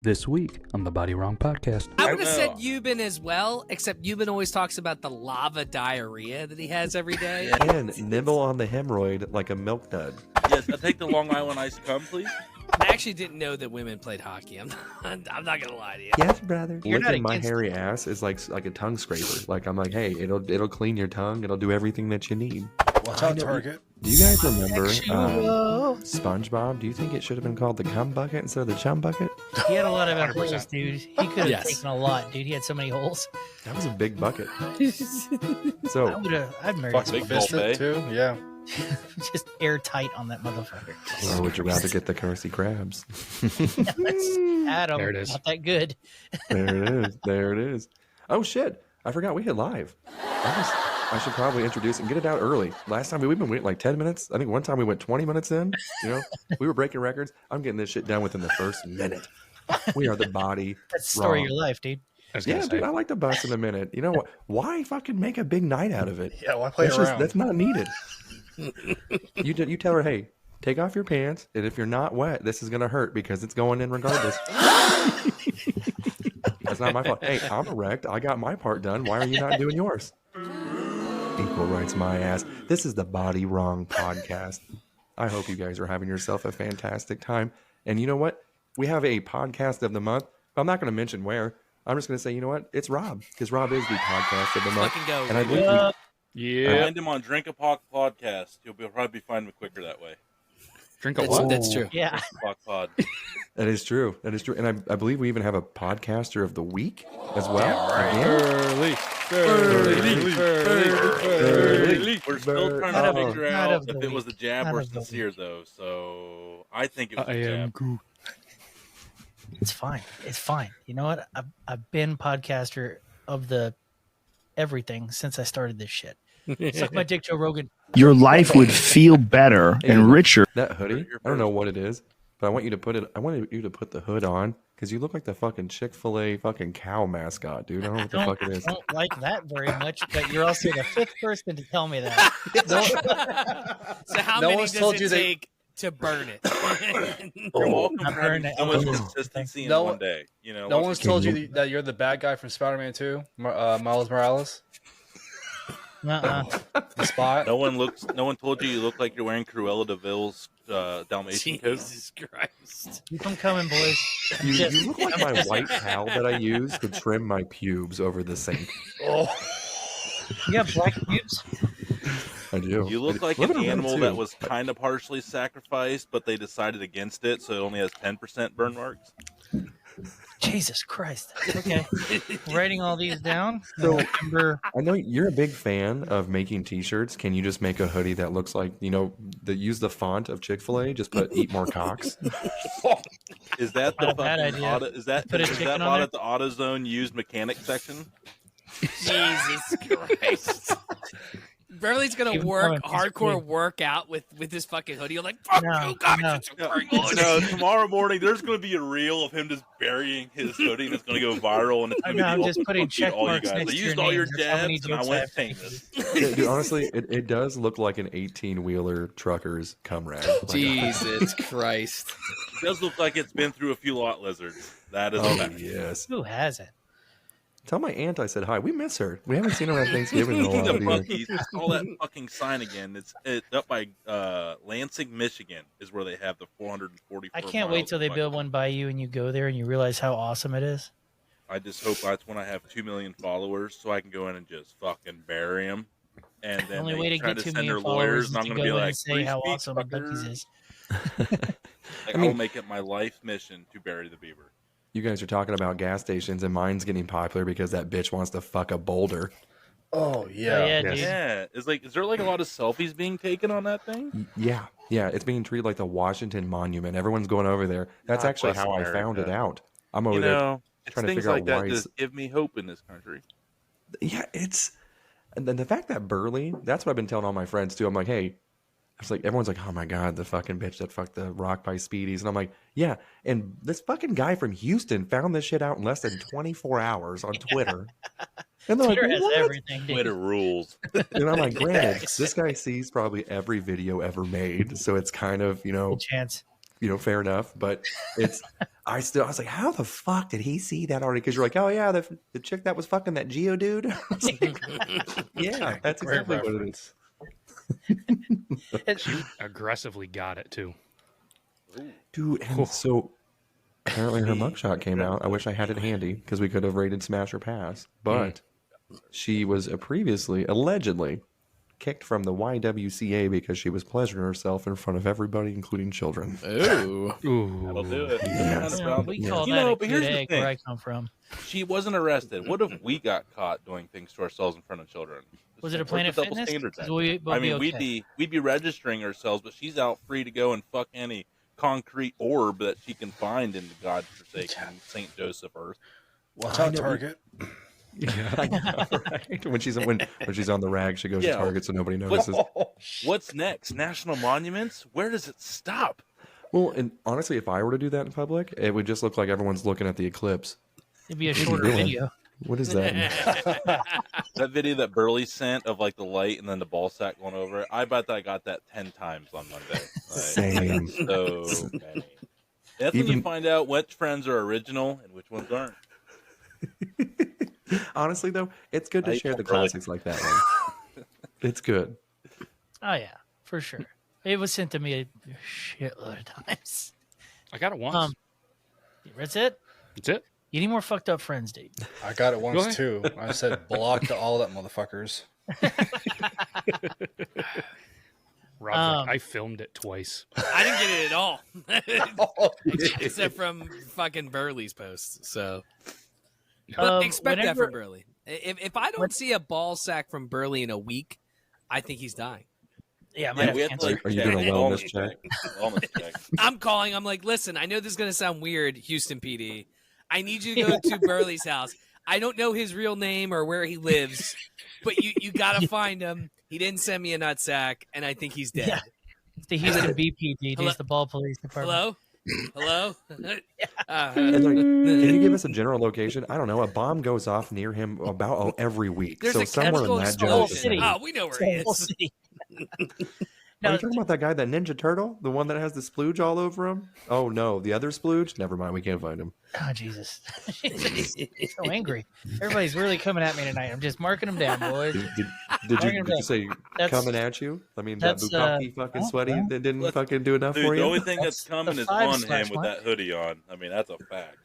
This week on the BodyWrong Podcast. I would have said Euban as well, except Euban always talks about the lava diarrhea that he has every day. And nibble on the hemorrhoid like a milk dud. Yes, I'll take the Long Island Ice Cum, please. I actually didn't know that women played hockey. I'm not gonna lie to you. Yes, brother. You're Licking not my against hairy ass is like a tongue scraper. Like I'm like, hey, it'll clean your tongue. It'll do everything that you need. Watch out, Target. Do you guys remember SpongeBob? Do you think it should have been called the cum bucket instead of the chum bucket? He had a lot of 100%. holes, dude. He could have Yes. taken a lot, dude. He had so many holes. That was a big bucket. I So would have. I'd married Fuck, him. big Fist buffet. it too. Yeah. Just airtight on that motherfucker. or would you rather get the Kersey crabs? That's Adam. There it is. Not that good. There it is. There it is. Oh shit! I forgot we hit live. I should probably introduce and get it out early. Last time we've been waiting like 10 minutes. I think one time we went 20 minutes in. You know, we were breaking records. I'm getting this shit done within the first minute. We are the body. That's the story wrong. of your life, dude. I was gonna Yeah, say. dude, I like to bust in a minute. You know what? Why fucking make a big night out of it? Yeah, why play around? That's not needed. You tell her, hey, take off your pants, and if you're not wet, this is gonna hurt because it's going in regardless. That's not my fault. Hey, I'm erect. I got my part done. Why are you not doing yours? Equal rights, my ass. This is the Body Wrong Podcast. I hope you guys are having yourself a fantastic time. And you know what? We have a podcast of the month. But I'm not going to mention where. I'm just going to say, you know what? It's Rob, because Rob is the podcast of the month. Fucking go. And I believe Find him on Drink a Pod podcast. You'll probably find him quicker that way. Drink a That's, what? that's true. Yeah. Pod pod. that is true. That is true. And I believe we even have a podcaster of the week as well. Right. Again. Early. We're still trying Not to of the- figure not out of the if it was a jab Not or of the sincere, though. So I think it was I a am jab. cool. It's fine. It's fine. You know what? I've been podcaster of the everything since I started this shit. Suck my dick, Joe Rogan. Your life would feel better and richer. That hoodie, I don't know what it is, but I want you to put the hood on because you look like the fucking Chick-fil-A fucking cow mascot, dude. I don't know what the fuck it is. I don't like that very much, but you're also the fifth person to tell me that. So how No many one's does told it you they- take to burn it? You're welcome I'm for having burning so much it. consistency in No one one- day. You know, No once one's you- told you that you're the bad guy from Spider-Man 2, Miles Morales. Uh-uh. The Spot. No one told you look like you're wearing Cruella de Vil's Dalmatian coat. Jesus Christ. Keep them coming, boys. You look like my white towel that I use to trim my pubes over the sink. Oh. You got black pubes? I do. You look like Women an are animal too. that was kind of partially sacrificed, but they decided against it, so it only has 10% burn marks. Jesus Christ. Okay. Writing all these down. So- Number I know you're a big fan of making T-shirts. Can you just make a hoodie that looks like, use the font of Chick-fil-A? Just put "Eat More Cocks." Is that the Not a bad fucking idea. auto, is that Put a is chicken that on bought there? at the AutoZone used mechanic section? Jesus Christ. Beverly's gonna Keep work going. He's hardcore big. workout with this fucking hoodie. You're like, fuck No, you guys. no. It's a great hoodie. No, tomorrow morning there's going to be a reel of him just burying his hoodie, and it's going to go viral, and it's I going to know, be I'm all, just putting fuck you, check all you marks guys. next I to used your all your names. That's how many jabs, and I jokes went I've famous. Yeah, dude, honestly, it does look like an 18-wheeler trucker's cum rag. Like, Jesus Christ. It does look like it's been through a few lot lizards. That is a Oh fact. yes. Who hasn't? Tell my aunt I said hi. We miss her. We haven't seen her on Thanksgiving in a Speaking while. of either. monkeys, I saw that fucking sign again. It's up by Lansing, Michigan, is where they have the 444. I can't wait till they build one by you and you go there and you realize how awesome it is. I just hope that's when I have 2 million followers, so I can go in and just fucking bury them. And The then only they way to try get to 2 send their million followers lawyers, is and I'm to going to go be in like, and say "Free how speech, awesome Bucky's fucker." is. Like, I will make it my life mission to bury the beaver. You guys are talking about gas stations, and mine's getting popular because that bitch wants to fuck a boulder. Oh, Oh, yeah. yeah, Yes. dude. Yeah, is there like a lot of selfies being taken on that thing? Yeah, it's being treated like the Washington Monument. Everyone's going over there. That's God actually bless how I America. found it out. I'm over You there. know, it's trying to things figure out like that why just give me hope in this country. Yeah, and then the fact that Burley, that's what I've been telling all my friends too. I'm like, hey, it's like everyone's like, oh my God, the fucking bitch that fucked the rock by Speedies. And I'm like, yeah. And this fucking guy from Houston found this shit out in less than 24 hours on Twitter. And they're Twitter like, has what? everything. dude. Twitter rules. And I'm like, granted, this guy sees probably every video ever made. So it's kind of, Good chance. fair enough. But I was like, how the fuck did he see that already? Because you're like, oh yeah, the chick that was fucking that Geo dude. Yeah, that's exactly what it is. She aggressively got it too. Dude, and so apparently her mugshot came out. I wish I had it handy because we could have rated Smash or Pass. But she was previously, allegedly, kicked from the YWCA because she was pleasuring herself in front of everybody, including children. Ooh. That'll do it. Yes. We call that a but good here's the egg thing. where I come from. She wasn't arrested. What if we got caught doing things to ourselves in front of children? Was it a Where's Planet the double Fitness? standard 'Cause then? we'd be okay. we'd be registering ourselves, but she's out free to go and fuck any concrete orb that she can find in the godforsaken St. Joseph Earth. Watch out, Target. Yeah, I know, right? When she's on the rag, she goes to Target so nobody notices. What's next? National monuments? Where does it stop? Well, and honestly, if I were to do that in public, it would just look like everyone's looking at the eclipse. It'd be a shorter doing? video. What is that? That video that Burley sent of like the light and then the ball sack going over it, I bet I got that 10 times on Monday. Like, Same. So many. That's when you find out which friends are original and which ones aren't. Honestly, though, it's good to share the classics like that one. It's good. Oh yeah, for sure. It was sent to me a shitload of times. I got it once. That's it. That's it. You need more fucked up friends, dude. I got it once too. I said block to all that motherfuckers. Rob's like, I filmed it twice. I didn't get it at all. Except from fucking Burley's posts. So expect that from Burley. If I don't see a ball sack from Burley in a week, I think he's dying. Yeah, I we have to, Are you doing a wellness check? Wellness check. I'm calling. I'm like, listen, I know this is going to sound weird, Houston PD. I need you to go to Burley's house. I don't know his real name or where he lives, but you got to find him. He didn't send me a nut sack, and I think he's dead. Yeah. It's the Houston BPD. He's the ball police department. Hello? And like, can you give us a general location? I don't know. A bomb goes off near him about every week. There's so a somewhere in chemical that explosion. general City. Oh, we know where he Whole is. city. Are you talking about that guy, that Ninja Turtle? The one that has the splooge all over him? Oh, no. The other splooge? Never mind. We can't find him. Oh, Jesus. He's so angry. Everybody's really coming at me tonight. I'm just marking them down, boys. Did you say coming at you? I mean, that Bukaki fucking sweaty that didn't fucking do enough Dude, for you? the only thing that's coming is the on him 5/1. with that hoodie on. I mean, that's a fact.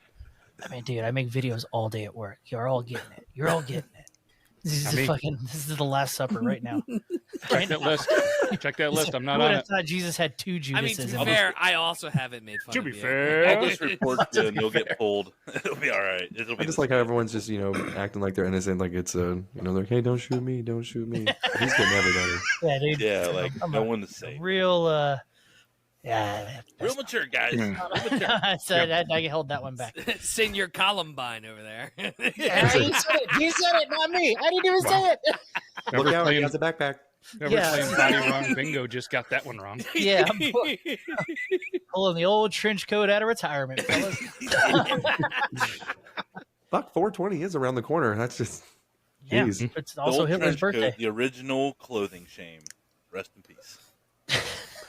I mean, dude, I make videos all day at work. You're all getting it. You're all getting it. This is the Last Supper right now. Check that list. Check that list. I'm not Who would on have it. thought Jesus had two Judases? I mean, to be in fair, I also haven't made fun To of be you. fair. I'll just report you and you'll get pulled. It'll be all right. It'll be I just like how everyone's just, acting like they're innocent. Like it's like, hey, don't shoot me. Don't shoot me. He's getting everybody. Yeah, dude. Yeah, like I'm no a one to say. Real, yeah. Real mature guys. So I held that one back. Senior Columbine over there. Yeah, he said it. He said it, not me. I didn't even say it. Look out, he playing, has a backpack. playing Body Wrong Bingo just got that one wrong. Yeah, I'm pulling the old trench coat out of retirement, fellas. Fuck, 420 is around the corner. That's just, Yeah, jeez. it's The also old Hitler's trench coat, birthday. the original clothing shame. Rest in peace.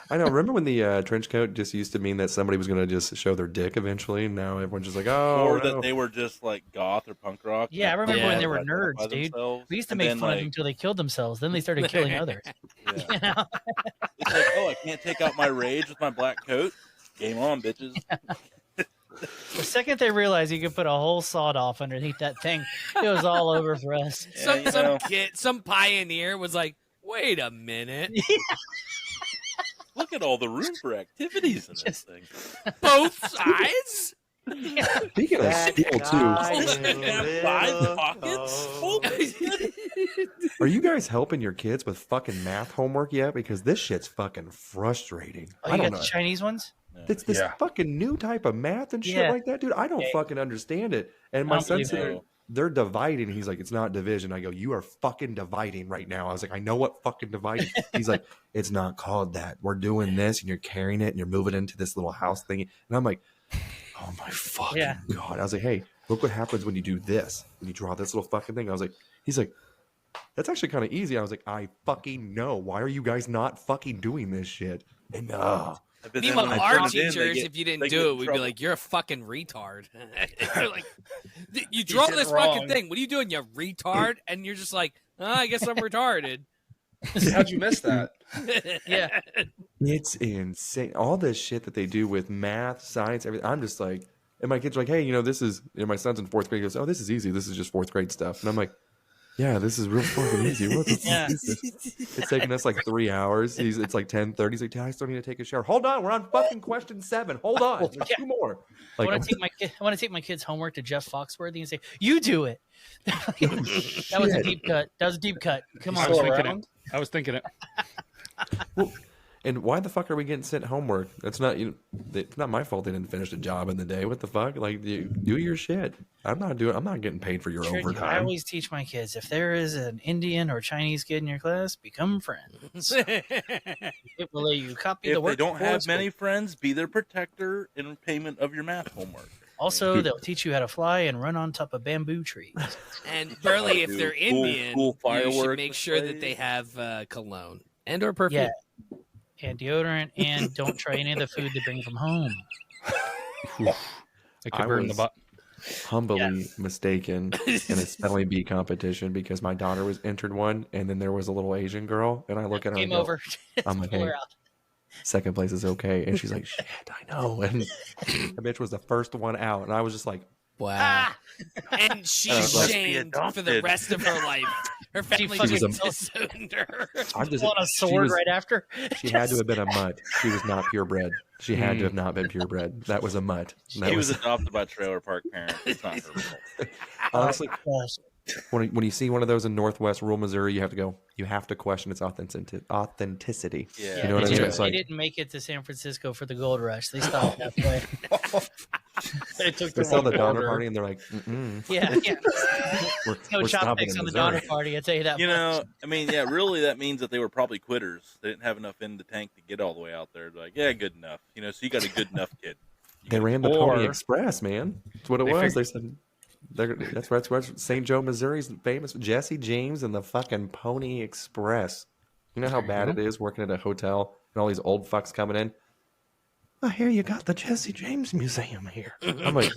I know. Remember when the trench coat just used to mean that somebody was going to just show their dick eventually? Now everyone's just like, oh, Or no. that they were just like goth or punk rock. Yeah, I remember when they were Identify nerds, dude. themselves. We used to And make then, fun of like, them until they killed themselves. Then they started killing others. Yeah. You know? It's like, oh, I can't take out my rage with my black coat. Game on, bitches. The second they realized you could put a whole sawed off underneath that thing, it was all over for us. Yeah, Some kid, some pioneer was like, wait a minute. Look at all the room for activities in this thing. Both sides? Speaking of steel, too, Have 5 pockets? Holy shit. are you guys helping your kids with fucking math homework yet? Because this shit's fucking frustrating. Oh, I you don't got know. the Chinese ones? It's this Yeah. fucking new type of math and shit Yeah. like that, dude. I don't fucking understand it. And my I don't son's believe there, they're dividing. He's like, it's not division. I go, you are fucking dividing right now. I was like, I know what fucking dividing. He's like, it's not called that. We're doing this, and you're carrying it, and you're moving into this little house thing. And I'm like, oh my fucking god. I was like, hey, look what happens when you do this. When you draw this little fucking thing. I was like, he's like, that's actually kind of easy. I was like, I fucking know. Why are you guys not fucking doing this shit? And But then Meanwhile, when they our turn it in, teachers, if you they didn't get do in it, we'd be trouble. like, "You're a fucking retard." They're like, "You draw did this wrong. fucking thing. What are you doing, you retard?" And you're just like, I guess I'm retarded. How'd you miss that? Yeah. It's insane. All this shit that they do with math, science, everything. I'm just like, and my kids are like, hey, this is, my son's in 4th grade. He goes, oh, this is easy. This is just 4th grade stuff. And I'm like, yeah, this is real fucking easy. What the fuck is this? It's taking us like 3 hours. It's like 10:30. He's like, Dad, I still need to take a shower. Hold on. We're on fucking question 7. Hold on. There's 2 more. Like, I want to take my kids' homework to Jeff Foxworthy and say, "You do it." That was a deep cut. That was a deep cut. Come on. I was thinking it. well, and why the fuck are we getting sent homework? That's not it's not my fault they didn't finish the job in the day. What the fuck? Like, do your shit. I'm not getting paid for your overtime. I always teach my kids, if there is an Indian or Chinese kid in your class, become friends. It will let you copy the If work. they don't have many friends, be their protector in repayment of your math homework. Also, they'll teach you how to fly and run on top of bamboo trees. And Burley, if they're Indian, cool you should fireworks make sure that they have cologne and or perfume. Yeah, and deodorant, and don't try any of the food they bring from home. It could burn the butt. Humbly mistaken in a spelling bee competition because my daughter was entered one, and then there was a little Asian girl, and I look at her Game and go, over. I'm like, hey, 2nd place is okay, and she's like, shit, I know, and the bitch was the first one out, and I was just like, wow. And she's like, shamed for the rest of her life. Her family fucking just disowned her. I'm just on a sword right after. She had to have been a mutt. She was not purebred. She had to have not been purebred. That was a mutt. That He was adopted by trailer park parents. It's not her fault. honestly, when you see one of those in Northwest rural Missouri, you have to question its authenticity. Yeah. You know what I mean? It's They like, didn't make it to San Francisco for the gold rush. They stopped halfway. They took they the saw the wrong Donner order. Party and they're like, Yeah. we're No stopping chopsticks in on the Missouri. Donner Party. I tell you that. You much. know, I mean, yeah, really, that means that they were probably quitters. They didn't have enough in the tank to get all the way out there. They're like, yeah, good enough. So you got a good enough kid. They ran the Or- Pony Express, man. That's what it was. They said that's where St. Joe, Missouri's famous. Jesse James and the fucking Pony Express. You know how bad it is working at a hotel and all these old fucks coming in? I hear you got the Jesse James Museum here. I'm like,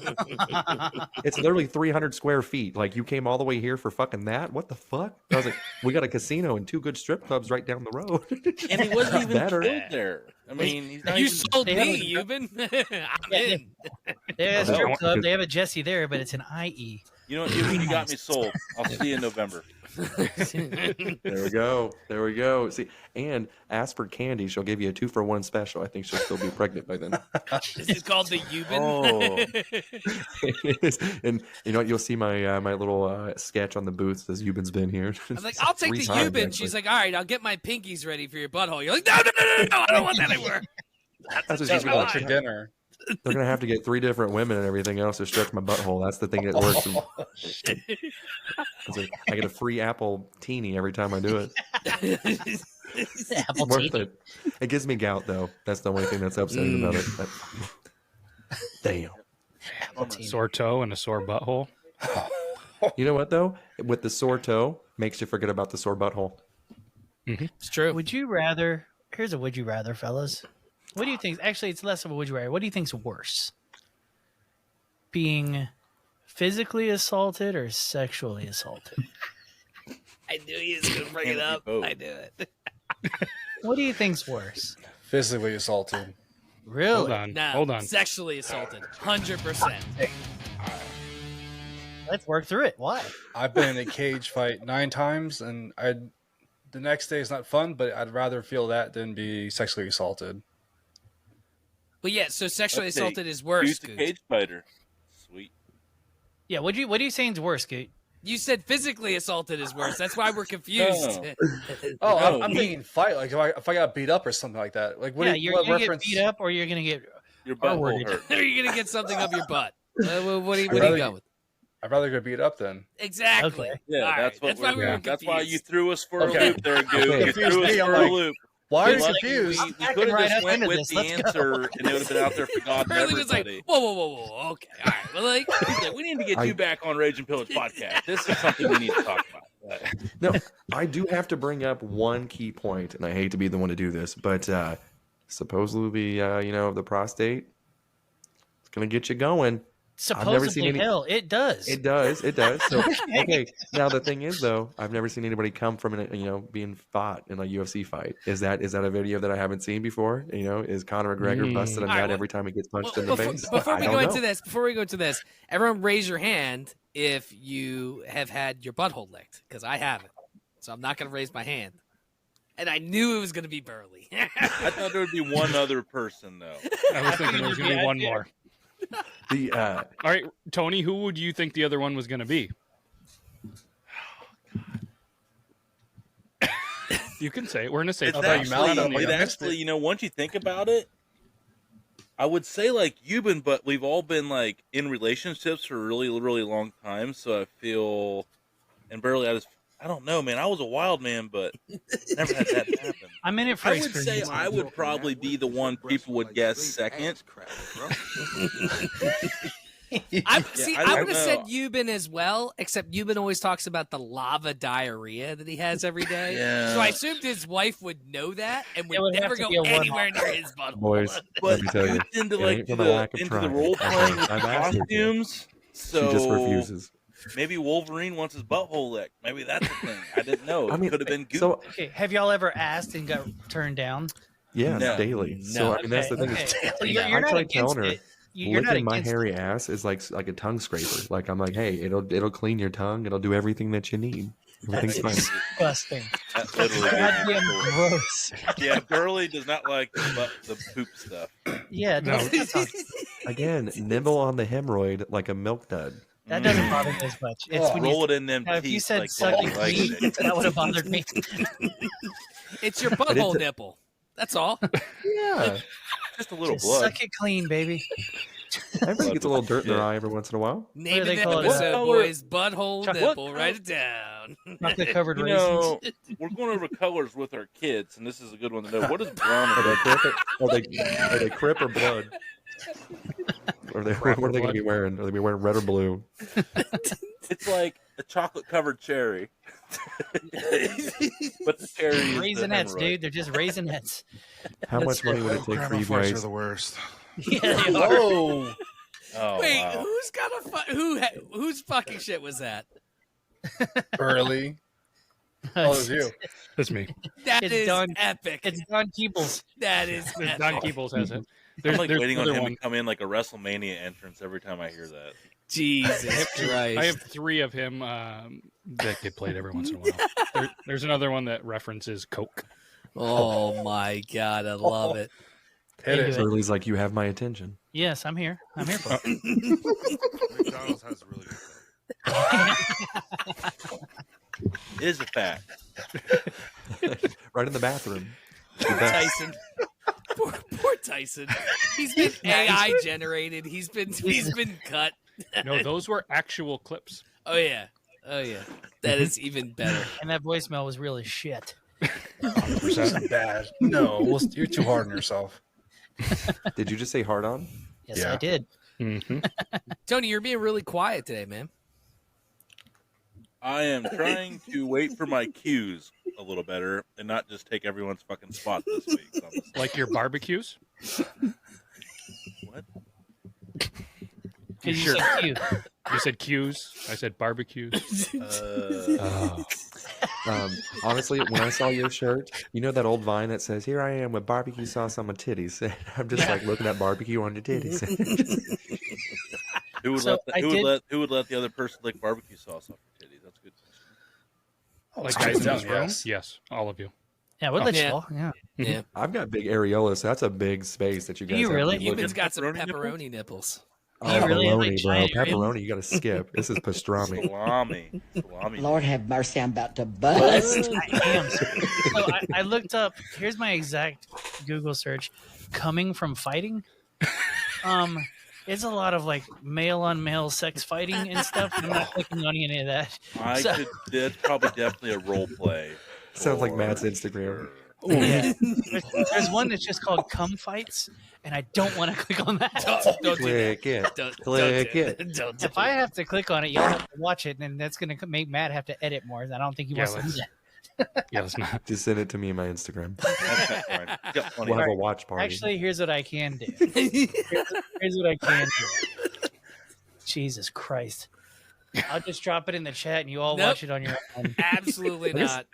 it's literally 300 square feet. Like, you came all the way here for fucking that? What the fuck? I was like, we got a casino and 2 good strip clubs right down the road. And he wasn't even better. killed there. I mean, he's not You even... sold They me, haven't- Euban. I'm in. They have a Oh, strip no. club. They have a Jesse there, but it's an IE. You know what? You got me sold. I'll see you in November. There we go. There we go. See, and ask for candy. She'll give you a 2-for-1 special. I think she'll still be pregnant by then. This is called the Euban. Oh. And you know what? You'll see my my little sketch on the booth says Euban's been here. I'm like, I'll take 3 the times, Euban. actually. She's like, all right, I'll get my pinkies ready for your butthole. You're like, no, I don't want that anymore. That's what That's she's what gonna for dinner. They're gonna have to get 3 different women and everything else to stretch my butthole. That's the thing that works. It's like, I get a free apple teeny every time I do it. Apple Worth tea. it. It gives me gout though. That's the only thing that's upsetting about it. Damn. Apple tea. Sore toe and a sore butthole. You know what though? With the sore toe, makes you forget about the sore butthole. It's true. Would you rather? Here's a would you rather, fellas. What do you think? Actually, it's less of a would you rather. What do you think's worse? Being physically assaulted or sexually assaulted? I knew he was going to bring it up. Both. I knew it. What do you think's worse? Physically assaulted. Really? Hold on. Sexually assaulted. 100%. Let's work through it. Why? I've been in a cage fight 9 times, and the next day is not fun, but I'd rather feel that than be sexually assaulted. But yeah, so sexually Let's say, assaulted is worse. Use the Goot. cage fighter. Sweet. Yeah. What are you saying is worse, Goot? You said physically assaulted is worse. That's why we're confused. Oh, No. I'm thinking fight. Like if I got beat up or something like that. Like what? Yeah, do you- you're what gonna reference? get beat up, or you're gonna get Your butt will R-worded. hurt. Are you going to get something up your butt? What do you rather- go with? I'd rather get beat up then. Exactly. Okay. Yeah, All right, that's what why we were That's why you confused. threw us for Okay. a loop there, Goo. You Confused threw us me, I'm for a like, loop. Why are you Like, confused? We backing could have right just up went into with this. the Let's go. answer, and it would have been out there for God and Burley was like, everybody. whoa. Okay. All right. Well, like, Yeah, we need to get you back on Rage and Pillage podcast. This is something we need to talk about. No, I do have to bring up one key point, and I hate to be the one to do this, but supposedly the prostate. It's gonna get you going. Supposedly, I've never seen hell, it does. It does. So okay. Now the thing is, though, I've never seen anybody come from being fought in a UFC fight. Is that a video that I haven't seen before? Is Conor McGregor busting a nut every time he gets punched in the face? Before we go into this, everyone raise your hand if you have had your butthole licked, because I haven't. So I'm not going to raise my hand. And I knew it was going to be Burley. I thought there would be one other person, though. I was thinking there was going to be one more. All right, Tony, who would you think the other one was going to be? You can say it. We're in a safe place. Actually, once you think about it, I would say like but we've all been like in relationships for a really, really long time. So I feel, and barely, I don't know, man. I was a wild man, but never had that happen. I'm in it for experience. I would say I would probably be the one people would guess second. I would have said Euban as well, except Euban always talks about the lava diarrhea that he has every day. Yeah. So I assumed his wife would know that and would never go anywhere near his butthole. Boys, but into the role playing with costumes, so she just refuses. Maybe Wolverine wants his butthole licked. Maybe that's the thing. I didn't know. It could have been Goop. So, have y'all ever asked and got turned down? Yes, daily. No. So that's the thing. You're not against it. Licking my hairy ass is like a tongue scraper. Like I'm like, hey, it'll clean your tongue. It'll do everything that you need. Everything's fine. Disgusting. That's literally goddamn gross. Yeah, Burley does not like the poop stuff. Yeah, no. Again, nibble on the hemorrhoid like a milk dud. That doesn't bother me as much. It's when roll it in them teeth. If you said like sucking clean, that would have bothered me. It's your butthole nipple. That's all. Yeah. Just a little Just blood. Suck it clean, baby. Everybody gets a little dirt in their eye every once in a while. Name of the episode, boys. Butthole nipple. Write it down. Chocolate covered raisins. We're going over colors with our kids, and this is a good one to know. What is brown? Are they crip or blood? What are they going to be wearing? Are they going to be wearing red or blue? It's like a chocolate-covered cherry. But the cherry is Raisinets, dude. They're just raisinets. How much money would it take for you guys? Are the worst. Yeah, they are. Oh, wait, wow. who's got whose fucking shit was that? Burley. Oh, it was you. That's me. That is epic. It's Don Keebles. That is epic. Don Keebles has it. I'm like waiting on him to come in like a WrestleMania entrance every time I hear that. Jesus Christ. I have 3 of him that get played every once in a while. There's another one that references Coke. Oh my God, I love it. Burley's like, you have my attention. Yes, I'm here. I'm here for it. McDonald's has really good Coke. It is a fact. Right in the bathroom. Tyson. Poor Tyson. He's been AI generated. He's been cut. No, those were actual clips. Oh yeah. That is even better. And that voicemail was really shit. 100% bad. No, you're too hard on yourself. Did you just say hard on? Yes, I did. Mm-hmm. Tony, you're being really quiet today, man. I am trying to wait for my cues a little better and not just take everyone's fucking spot this week. So like your barbecues? What? You said Q. You said cues. I said barbecues. Honestly, when I saw your shirt, you know that old Vine that says, "Here I am with barbecue sauce on my titties." I'm just like looking at barbecue on your titties. Who would let the other person lick barbecue sauce off your titties? That's a good question. Like guys in this room? Yes, all of you. Yeah, we'll let you all. Yeah. I've got big areolas, so that's a big space that you guys. Do you have really? Euban's got some pepperoni nipples. Oh, You really have, pepperoni, like, bro. giant Pepperoni, you got to skip. This is pastrami. Salami. Lord have mercy, I'm about to bust. I am. So I looked up. Here's my exact Google search. Coming from fighting. It's a lot of like male on male sex fighting and stuff. I'm not clicking on any of that. That's probably definitely a role play. Sounds like Matt's Instagram. Yeah. There's one that's just called Cum Fights, and I don't want to click on that. Don't Click it. Click it. If I have to click on it, you'll have to watch it, and that's going to make Matt have to edit more. I don't think he wants to do that. Yeah, it's not. Just send it to me in my Instagram. That's fine. Got plenty We'll of- have a watch party. Actually, here's what I can do. Here's what I can do. Jesus Christ. I'll just drop it in the chat and you all Nope. watch it on your own. Absolutely not.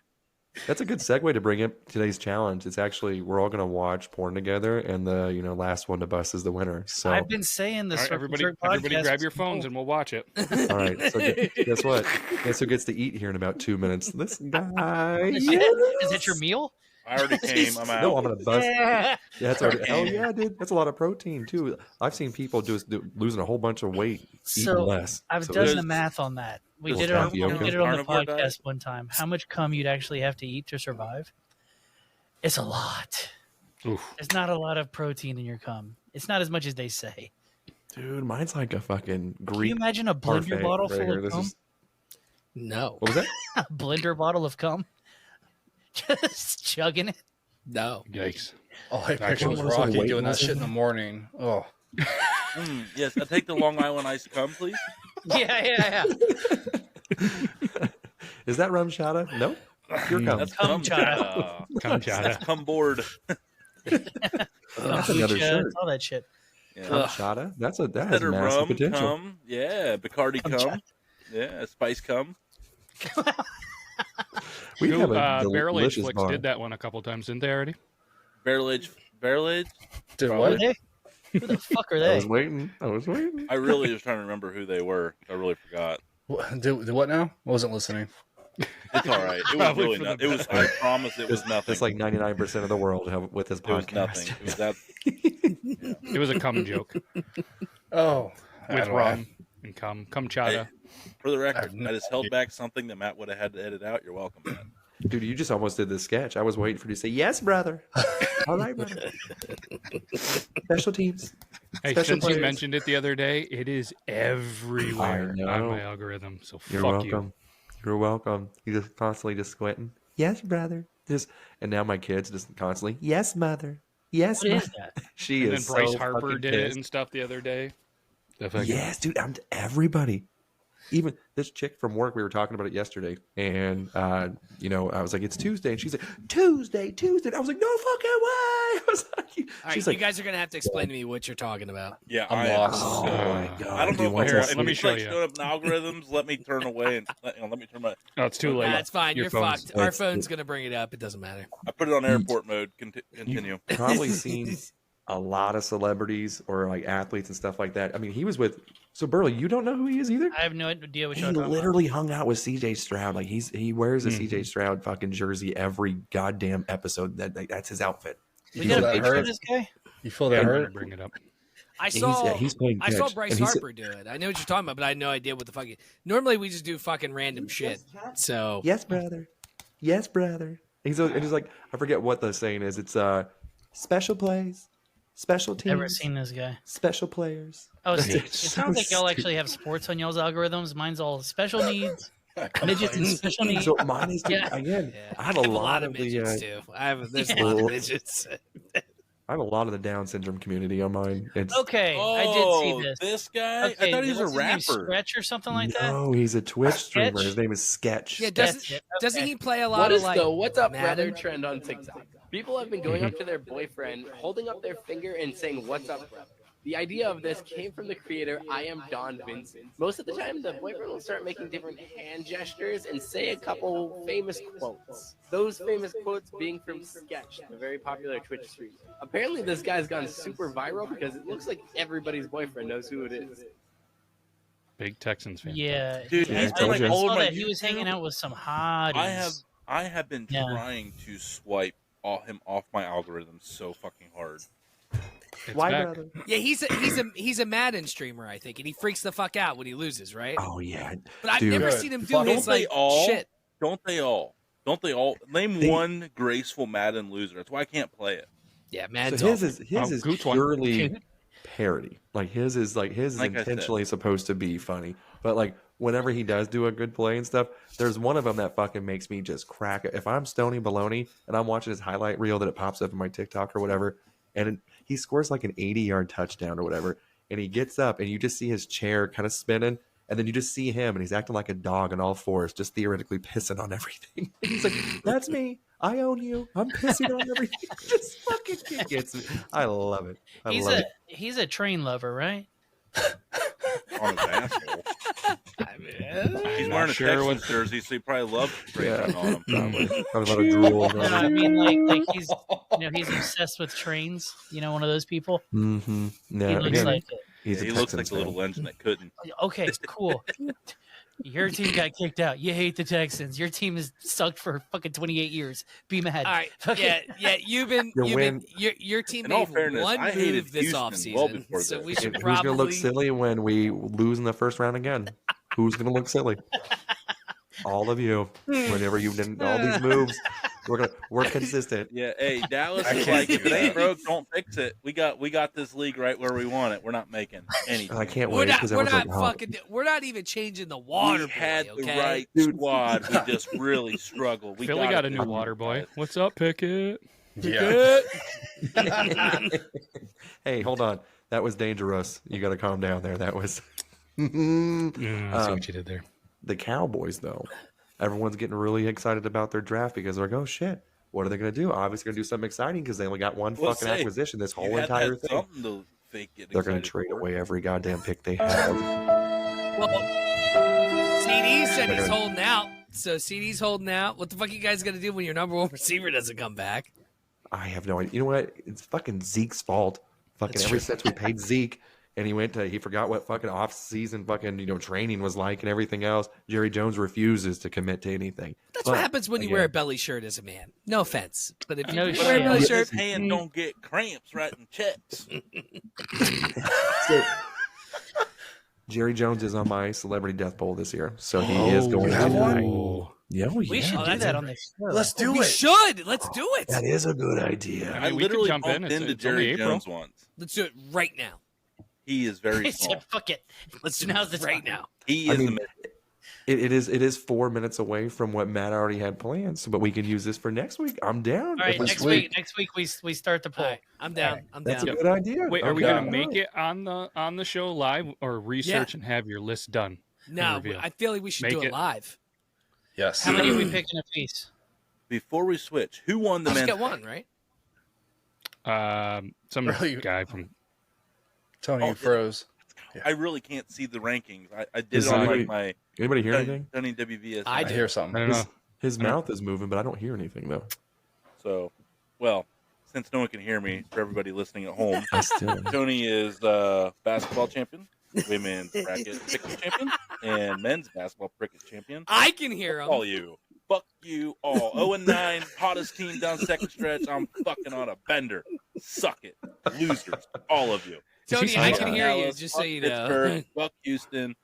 That's a good segue to bring up today's challenge. It's actually we're all going to watch porn together, and the last one to bust is the winner. So I've been saying this. All right, everybody grab your phones and we'll watch it. all right. So guess what? Guess who gets to eat here in about 2 minutes? This guy. Is that your meal? I already came. I'm out. No, I'm gonna bust. Yeah, that's already. Hell yeah, dude. That's a lot of protein too. I've seen people losing a whole bunch of weight, eating less. I've So done it's- the math on that. We Does did it on the carnivore podcast diet? one time. How much cum you'd actually have to eat to survive? It's a lot. Oof. There's not a lot of protein in your cum. It's not as much as they say. Dude, mine's like a fucking Can Greek. you imagine a blender parfait bottle right full here. of This cum? is- No. What was that? A blender bottle of cum? Just chugging it? No. Yikes. Oh, I picture Actually, Rocky weight doing that loss shit in in the morning. Oh, Yes, I take the Long Island Ice cum, please. Yeah. Is that rum chata? No. Pure cum. That's Cum cum chata. Cum That's chata. cum board. That's another shirt. All that shit. Yeah. Cum chata. That has Better massive rum, potential. cum. Yeah, Bacardi cum. Yeah, spice cum. We have a Barrel Age delicious Flicks bar. did that one a couple times, didn't they already? Barrel age. did Who are what? they? Who the fuck are I they? was waiting. I really was trying to remember who they were. I really forgot. Did what now? I wasn't listening. It's all right. It was Probably really for the nothing. It was. I promise it was nothing. It's like 99% of the world with this it was podcast. nothing. It was that. It was a cum joke Oh, with rum and cum chata. For the record, I just held back something that Matt would have had to edit out. You're welcome, Matt. Dude, you just almost did the sketch. I was waiting for you to say, yes, brother. All right, brother. Special teams. Hey, Special since players. you mentioned it the other day, it is everywhere I know. on my algorithm. So You're fuck welcome. You're welcome. You just constantly just squinting. Yes, brother. And now my kids just constantly, yes, mother. Yes, What mother. is that? She you. And then is Bryce so Harper fucking did pissed. it and stuff the other day. The fucking- Yes, dude. Everybody. Even this chick from work, we were talking about it yesterday, and I was like, "It's Tuesday," and she's like, "Tuesday." And I was like, "No fucking way!" I was like, All right, she's you like, guys are gonna have to explain to me what you're talking about. Yeah, I'm I am. lost. "Oh my god!" I don't dude, know once if, I I, see if let me it's show like you. showing up in algorithms. Let me turn away and let me turn my. Oh, it's too late. That's fine. Your You're phone's- fucked. Our phone's gonna bring it up. It doesn't matter. I put it on airport mode. Continue. probably seen a lot of celebrities or like athletes and stuff like that. I mean, he was with. So Burley, you don't know who he is either. I have no idea what He you're talking about. literally hung out with CJ Stroud. Like he wears a CJ Stroud fucking jersey every goddamn episode. That's his outfit. We You got feel a that picture of hurt? this guy? You feel that I'm hurt? gonna bring it up. I saw. He's playing I saw catch, Bryce and he's- Harper do it. I know what you're talking about, but I had no idea what the fuck. Normally, we just do fucking random shit. So Yes, brother. Yes, brother. He's like, I forget what the saying is. It's special plays, special teams, Never seen this guy. special players. Oh, it So sounds like y'all stupid. actually have sports on y'all's algorithms. Mine's all special needs, midgets and special needs. So mine is Yeah. again. yeah. I have a lot of midgets the too. There's a Yeah. lot of midgets. I have a lot of the Down syndrome community on mine. It's Okay, Oh, I did see this. This guy. Okay, I thought he was a what's his name, rapper. Stretch or something like that. no, he's a Twitch streamer. Sketch? His name is Sketch. Yeah, That's doesn't it. doesn't Okay. he play a lot What of is like the what's up, Madden? brother trend on TikTok? People have been going up to their boyfriend, holding up their finger and saying, "What's up, brother?" The idea of this came from the creator I Am Don Vincent. Most of the time, the boyfriend will start making different hand gestures and say a couple famous quotes. Those famous quotes being from Sketch, the very popular Twitch streamer. Apparently, this guy's gone super viral because it looks like everybody's boyfriend knows who it is. Big Texans fan. Yeah, Dude, Yeah, he's I been like told you. all over saw my that he was YouTube. hanging out with some hotties. I have been Yeah. trying to swipe him off my algorithm so fucking hard. It's Why, back. brother? Yeah, he's a Madden streamer, I think, and he freaks the fuck out when he loses, right? Oh yeah, But I've dude. never Good. seen him do Don't his they like all? shit. Don't they all? Name They- one graceful Madden loser. That's why I can't play it. Yeah, So Madden's his awful. is Gooch one. purely parody. Like his is Like I said. intentionally supposed to be funny. But like whenever he does do a good play and stuff, there's one of them that fucking makes me just crack it. If I'm Stony Baloney and I'm watching his highlight reel that it pops up in my TikTok or whatever, and he scores like an 80-yard touchdown or whatever, and he gets up and you just see his chair kind of spinning, And then you just see him, and he's acting like a dog on all fours, just theoretically pissing on everything. He's like, "That's me. I own you. I'm pissing on everything." Just fucking gets me. I love it. He's a train lover, right? On his asshole. He's wearing a Texans jersey, so he probably loves trains on him. Probably a lot of drool. No, I mean, like he's he's obsessed with trains. One of those people. Mm-hmm. Yeah, he looks like it. He looks like a little engine that couldn't. Okay, cool. Your team got kicked out. You hate the Texans. Your team has sucked for fucking 28 years. Be mad. All right. Yeah. Your team made one move this offseason. So we should probably. Who's gonna look silly when we lose in the first round again? Who's gonna look silly? All of you. Whenever you did all these moves, we're consistent. Yeah. Hey, Dallas is like, if it ain't broke, don't fix it. We got this league right where we want it. We're not making anything. I can't wait because we're not even changing the water. We had the right squad. We just really struggled. Philly got a new water boy. What's up, Pickett? Yeah. Hey, hold on. That was dangerous. You got to calm down there. That was. I see what you did there. The Cowboys, though, everyone's getting really excited about their draft because they're like, "Oh shit, what are they going to do? Obviously, going to do something exciting because they only got one fucking acquisition this whole entire thing. They're going to trade away every goddamn pick they have." Well, CD said he's holding out, so CD's holding out. What the fuck you guys going to do when your number one receiver doesn't come back? I have no idea. You know what? It's fucking Zeke's fault. Fucking ever since we paid Zeke. And he forgot what fucking off-season fucking, training was like and everything else. Jerry Jones refuses to commit to anything. That's what happens when you wear a belly shirt as a man. No offense. But if you wear a belly shirt, his hand don't get cramps writing checks. So, Jerry Jones is on my celebrity death poll this year. So he is going to die. Yeah, we should do that on this show. Let's do it. We should. Let's do it. That is a good idea. I literally bumped into Jerry Jones once. Let's do it right now. He is very small. Said, fuck it. Let's do it right now. He is it is 4 minutes away from what Matt already had planned, but we can use this for next week. I'm down. All right, next week we start the poll. Right, I'm down. Right. I'm That's down. a good idea. Wait, are we going to make it on the show live or research and have your list done? No, I feel like we should do it live. Yes. How many are we picking a piece? Before we switch, who won the men's? Just get one, right? Some guy from Tony froze. I really can't see the rankings. I did it on my. Anybody hear anything? Tony WVS. I hear something. I don't know. His mouth is moving, but I don't hear anything though. So, well, since no one can hear me, for everybody listening at home, Tony is basketball champion, women's bracket cricket champion, and men's basketball cricket champion. I can hear him. All you. Fuck you all. 0-9, hottest team down second stretch. I'm fucking on a bender. Suck it. Losers. All of you. Tony, I can hear you, just so you know. Pittsburgh, fuck Houston.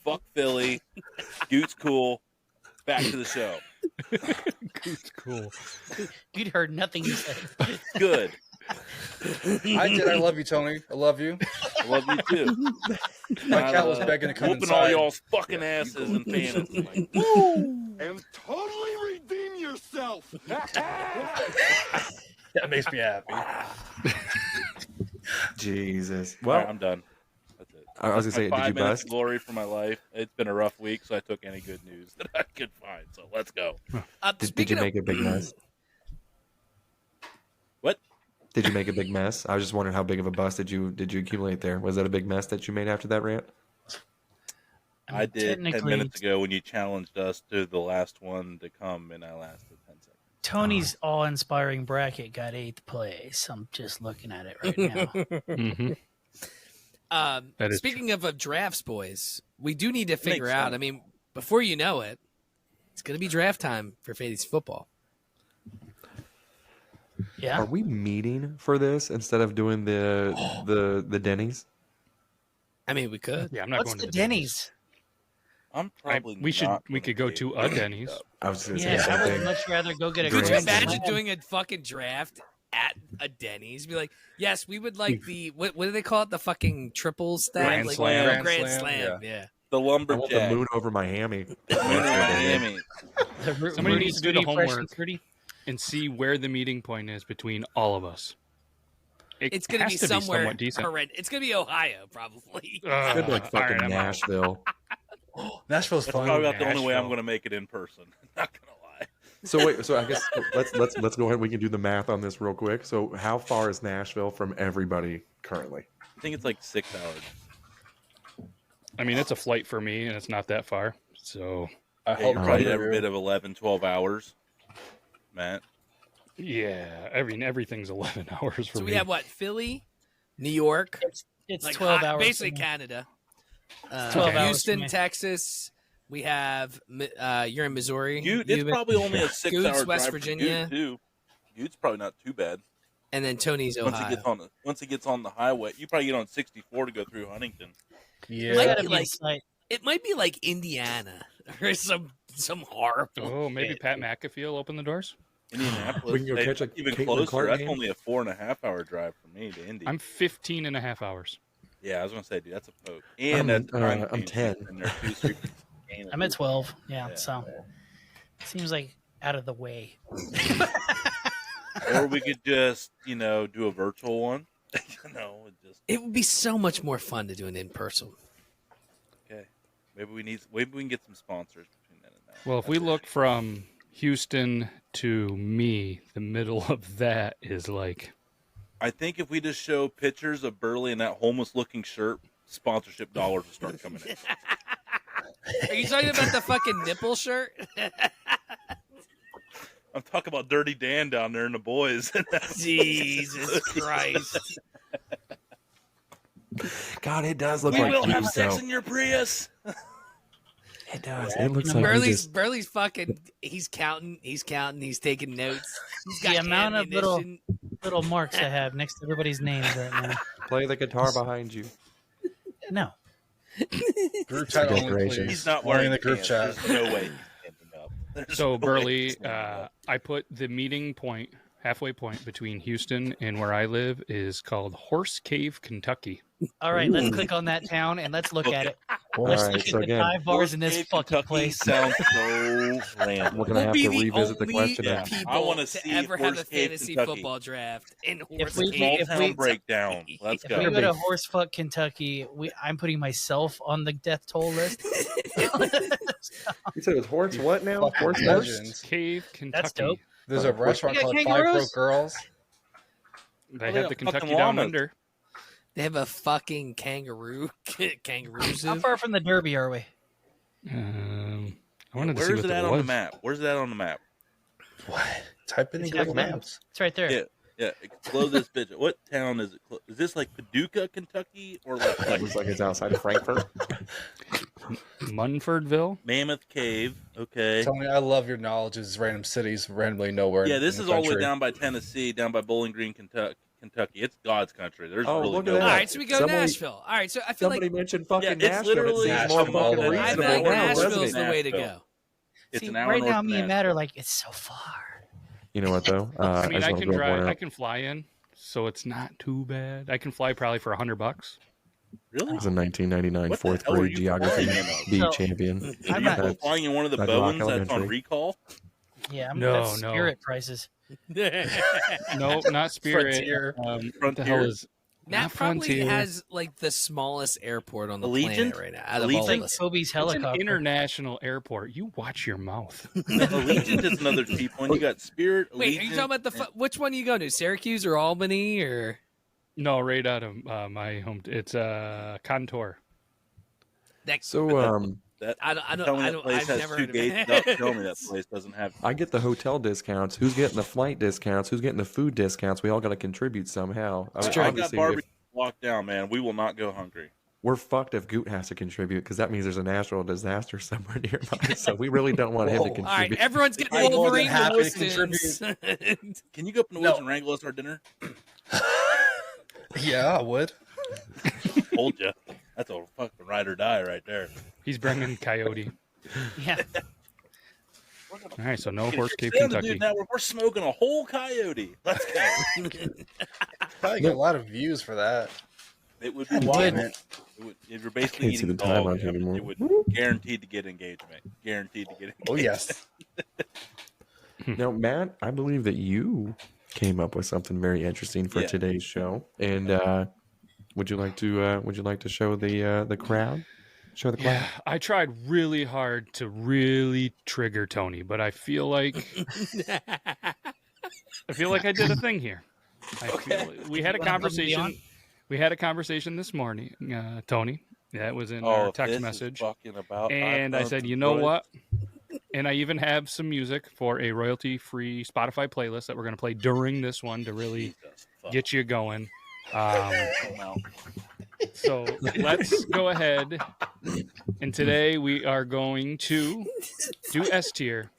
Fuck Philly. Scoot's cool. Back to the show. Scoot's cool. You'd heard nothing you said. Good. I did. I love you, Tony. I love you. I love you too. My cat was begging to come whooping inside. all y'all's fucking asses and fantasy. And totally redeem yourself. That makes me happy. Jesus. Well, Well, I'm done. That's it. I was gonna say, did 5 you minutes bust? glory for my life. It's been a rough week, so I took any good news that I could find. So let's go. Did you make a big mess? What? Did you make a big mess? I was just wondering how big of a bust did you accumulate there? Was that a big mess that you made after that rant? I did 10 minutes ago when you challenged us to the last one to come, and I lasted 10 seconds. Tony's awe-inspiring bracket got 8th place. I'm just looking at it right now. Mm-hmm. Speaking of drafts, boys, we do need to figure out. I mean, before you know it, it's going to be draft time for fantasy football. Yeah. Are we meeting for this instead of doing the Denny's? I mean, we could. Yeah, I'm not What's going the to Denny's? I'm probably we could go to a Denny's. I was going to say Yeah, the I same would thing. much rather go get a Could you Grand imagine Slam. doing a fucking draft at a Denny's? Be like, yes, we would like the what do they call it? The fucking triple stack, Grand like, Slam. Grand Slam. Yeah. the I want the lumberjack. moon over Miami. Miami. Somebody needs to do the Rudy, fresh and homework fruity. and see where the meeting point is between all of us. It's going to be has somewhere somewhat decent. horrendous. It's going to be Ohio, probably. It's good like fucking All right, I'm out. Nashville. Nashville's That's fun. probably about the only way I'm Nashville. going to make it in person. Not going to lie. So wait, so I guess let's go ahead. We can do the math on this real quick. So how far is Nashville from everybody currently? I think it's like 6 hours. I mean, it's a flight for me, and it's not that far. So, I Yeah, hope you're probably for every you. bit of 11, 12 hours, Matt. yeah, everything's 11 hours for So me. we have what? Philly, New York, It's like 12 hot- hours. basically for me. Canada. 12 hours Houston, for me. Texas. We have you're in Missouri. It's You've been- probably only a 6 hour Goots, drive West for Virginia. Goot, too. Goot's probably not too bad. and then Tony's Once Ohio. he gets on the highway, you probably get on 64 to go through Huntington. Yeah. It's Might gotta be be like- like It might be like Indiana or some horrible. Oh, maybe Pat McAfee will open the doors. Indianapolis. We can go Hey, catch a even Caitlin closer. Clark That's game. only a 4.5 hour drive for me to Indy. I'm 15 and a half hours. Yeah, I was gonna say, dude, that's a poke. And that's I'm 10. And they're 2, 3, I'm at 12. Yeah, Yeah. so seems like out of the way. Or we could just, do a virtual one. It would be so much more fun to do an in person. Okay. Maybe we can get some sponsors between then and now. Well, if we look from Houston to me, the middle of that is like I think if we just show pictures of Burley in that homeless-looking shirt, sponsorship dollars will start coming in. Are you talking about the fucking nipple shirt? I'm talking about Dirty Dan down there and the boys. Jesus Christ. God, it does look We like will you, have sex so- in your Prius. It does. It looks like you Burley's fucking. He's counting. He's taking notes. He's got The amount of ammunition. little marks I have next to everybody's names right now. play the guitar behind you. No. Group chat only, Decorations. please. He's not Only wearing in the group pants. chat. There's no way he's standing up. There's no so way Burley. he's standing up. I put the meeting point, halfway point between Houston and where I live is called Horse Cave, Kentucky. All right, let's click on that town and let's look at it. All Let's right, look at so the again, 5 bars in this Horse Cave, fucking Kentucky place. sounds so random. we're gonna We'll have be to the revisit the only question. Yeah. people I wanna to see ever have a Horse Cave, fantasy Kentucky. football draft in If Horse we- Cave. Small town breakdown. Let's If go. we go to Horsefuck, Kentucky, I'm putting myself on the death toll list. You said it was horse what now? Fucking Horse legends. Horse Cave, Kentucky. That's dope. There's a restaurant You got called Five kangaroos? Broke Girls. They Oh, have yeah, the fucking Kentucky Down llamas. Under. They have a fucking kangaroo. Kangaroos. How far from the Derby are we? I wanted to see Where's what it that at was. on the map? Where's it at on the map? What? Type in It's Google got Maps. It's right there. Yeah. Yeah, explode this bitch. What town is it? Is this like Paducah, Kentucky, or It like looks like it's outside of Frankfurt. Munfordville. Mammoth Cave? Okay. Tell me, I love your knowledge of random cities randomly nowhere. Yeah, in this the is all the way country. down by Tennessee, down by Bowling Green, Kentucky. It's God's country. There's Oh, really look at no. that. All right, so we go to Somebody- Nashville. All right, so I feel Somebody like mentioned fucking Yeah, it's Nashville. literally It seems more Nashville. fucking I I reasonable. feel like now, Nashville's doesn't the it? way to Nashville. go. It's See, an hour right north now, of me and Nashville. Matt are like, it's so far. You know what though? I mean, just I wanna can throw a drive. point I out. can fly in, so it's not too bad. I can fly probably for $100. I Really? was a 1999 What the fourth hell are grade you geography flying in? B So- champion. Are I'm you not- flying in one of the Red Rock Bowens that's on Elementary. recall? Yeah, No. that's Spirit prices. No, not Spirit. Frontier. What the Frontier. hell is Matt not probably Frontier. has like the smallest airport on the Allegiant? planet right now. Out of Allegiant? all It's of like us. Kobe's It's an helicopter. international airport. You watch your mouth. Allegiant is another cheap one. You got Spirit. Wait, are you Allegiant, talking about which one are you going to? Syracuse or Albany or? No, right out of my home. It's Contour. That, So That, I don't. tell me that I've place has never two heard of gates. it. Don't tell me that place doesn't have. I get the hotel discounts. Who's getting the flight discounts? Who's getting the food discounts? We all got to contribute somehow. I mean, I got obviously, barbecue locked down, man. We will not go hungry. we're fucked if Goot has to contribute because that means there's a natural disaster somewhere nearby. So we really don't want him to All right, contribute. everyone's getting I'm more than Wolverine happy to Wilsons. Can you go up in the woods and wrangle us our dinner? Yeah, I would. Told you. That's a fucking ride or die right there. He's bringing Coyote. Yeah. All right, so no Horse Cave, Stay on the Kentucky. Dude Network. We're smoking a whole coyote. Let's go. Probably get a lot of views for that. It would be Would. wild. It would, if you're basically Can't see eating the time dog, on here anymore. it would guaranteed to get engagement. Guaranteed to get engagement. Oh yes. Now, Matt, I believe that you came up with something very interesting for Yeah. today's show, and would you like to show the crowd? Show the clap. Yeah, I tried really hard to really trigger Tony, but I feel like I did a thing here. We had a conversation. We had a conversation this morning, Tony. That was in our text message. And I said, you know what? And I even have some music for a royalty-free Spotify playlist that we're going to play during this one to really get you going. So let's go ahead. And today we are going to do S tier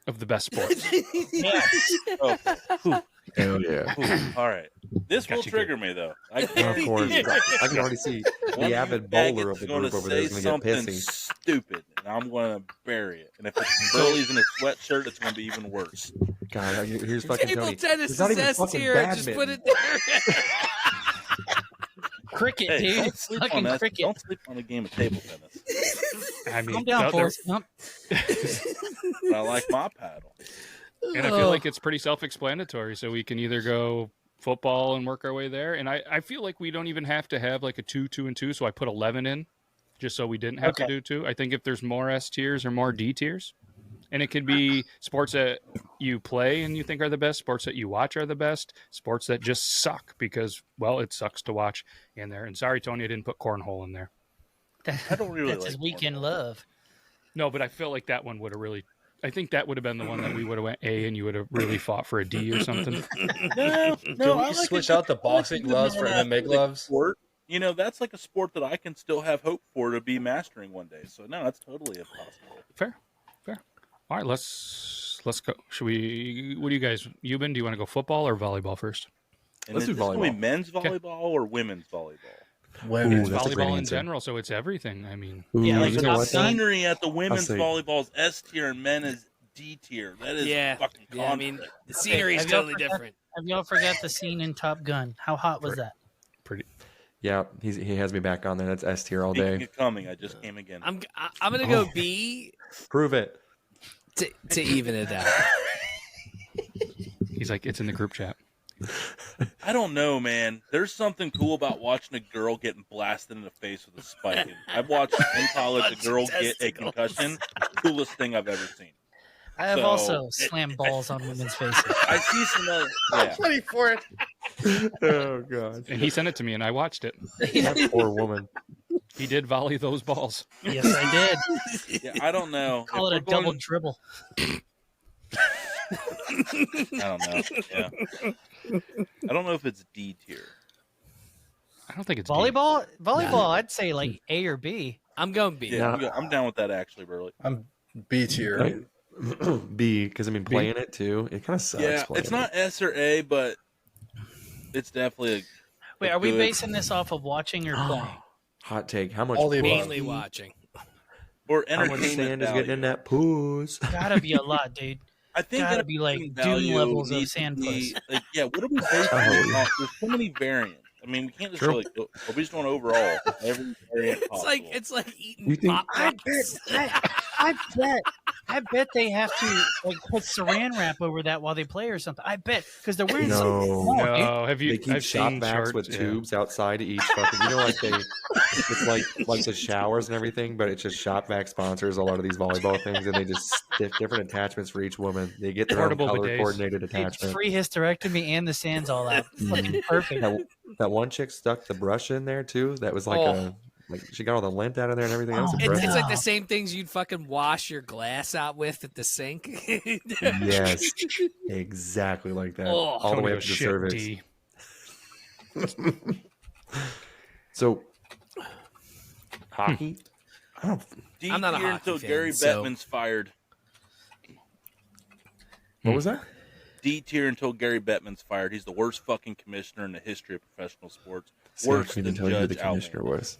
of the best sports. Hell yeah. All right. This will trigger me, though. Of course. I can already see the avid bowler of the group over there is going to get pissy. Stupid, and I'm going to bury it. And if it's Burley's in a sweatshirt, it's going to be even worse. God, here's fucking Table Tony. tennis It's not is even S fucking tier. Just put it there. Cricket, Hey, dude. don't sleep Fucking on that. cricket. Don't sleep on a game of table tennis. I mean, Calm down, Forrest. Nope. But I like my paddle. and I feel like it's pretty self-explanatory. So we can either go football and work our way there. And I feel like we don't even have to have like a 2, 2, and 2. So I put 11 in just so we didn't have to do 2. I think if there's more S tiers or more D tiers, and it could be sports that you play and you think are the best, sports that you watch are the best, sports that just suck because, well, it sucks to watch in there. And sorry, Tony, I didn't put cornhole in there. I don't really That's like his weekend love. No, but I feel like that one would have really, I think that would have been the one that we would have went A and you would have really fought for a D or something. No, Can we switch out the boxing gloves for MMA gloves? Sport. You know, that's like a sport that I can still have hope for to be mastering one day. So, no, that's totally impossible. Fair. All right, let's go. Should we? What do you guys? Euban, do you want to go football or volleyball first? And Let's do is this going to volleyball. be men's volleyball or women's volleyball? It's that's a great volleyball in answer. general, so it's everything. I mean, Yeah, like you know The what, then? scenery at the women's say- volleyball is S tier and men is D tier. That is fucking Yeah, I mean, the scenery is Have y'all totally forgot- different. Have y'all forgot the scene in Top Gun? How hot was that? pretty. Yeah, he has me back on there. That's S tier all Speaking day. of coming, I just came again. I'm gonna go B Prove it. to even it out. He's like, it's in the group chat. I don't know, man. There's something cool about watching a girl getting blasted in the face with a spike. And I've watched in college a girl get a concussion. Coolest thing I've ever seen. I have So- also slammed balls on women's faces. I see some other. Yeah. Ready for it. Oh god. And he sent it to me, and I watched it. That poor woman. He did volley those balls. Yes, I did. Yeah, I don't know. Call it a If we're double going- dribble. I don't know. Yeah. I don't know if it's D tier. I don't think it's D. Volleyball, I'd say like A or B. I'm going B. Yeah, I'm down with that actually, Burley. I'm B tier. B, because I mean playing it too, it kind of sucks. Yeah, playing it's not S or A, but it's definitely. Wait, a are we good- basing this off of watching or playing? Hot take. How much All the above. Mainly watching. or how much entertainment sand is value? getting in that poos? Gotta be a lot, dude. I think Gotta be like entertainment Dune value levels of needs to sand be- puss. Like, yeah, what are we basing it off? There's so many variants. I mean, we can't just True. really go. We just want overall every variant It's possible. like eating You think- pop rocks. I bet they have to like put saran wrap over that while they play or something. I bet because they're wearing something No. small, dude. No, have you? They keep I've shop seen vacs shorts with yeah. tubes outside each fucking. You know, like it's like the showers and everything, but it's just shop vac sponsors a lot of these volleyball things, and they just stick different attachments for each woman. They get their own Portable color bidets. coordinated It's attachment. free hysterectomy and the sand's all out. Fucking perfect. That one chick stuck the brush in there too. That was like like she got all the lint out of there and everything. That was Oh, It's impressive. like the same things you'd fucking wash your glass out with at the sink. Yes, exactly like that. Oh. All the way Tony up to the goes, "Shit, cervix. D." So hockey. I don't. D I'm not a tier hockey until fan, Gary so- Bettman's fired. What was that? D tier until Gary Bettman's fired. He's the worst fucking commissioner in the history of professional sports. See, I Worse couldn't than tell you who the Judge commissioner Almeida. was.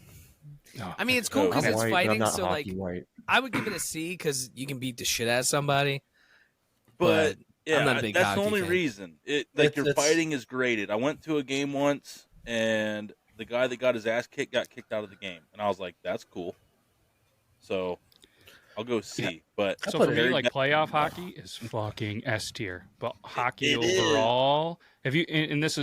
I mean, it's cool I'm because I'm it's white, but I'm fighting. not So like, hockey white. I would give it a C because you can beat the shit out of somebody. But yeah, I'm not a big that's hockey the only fan. reason. Like your It's- fighting is graded. I went to a game once, and the guy that got his ass kicked got kicked out of the game, and I was like, "That's cool." So I'll go C. But So for me, Gary like Bettman- playoff hockey is fucking S tier, but hockey It is. overall. Have you? And this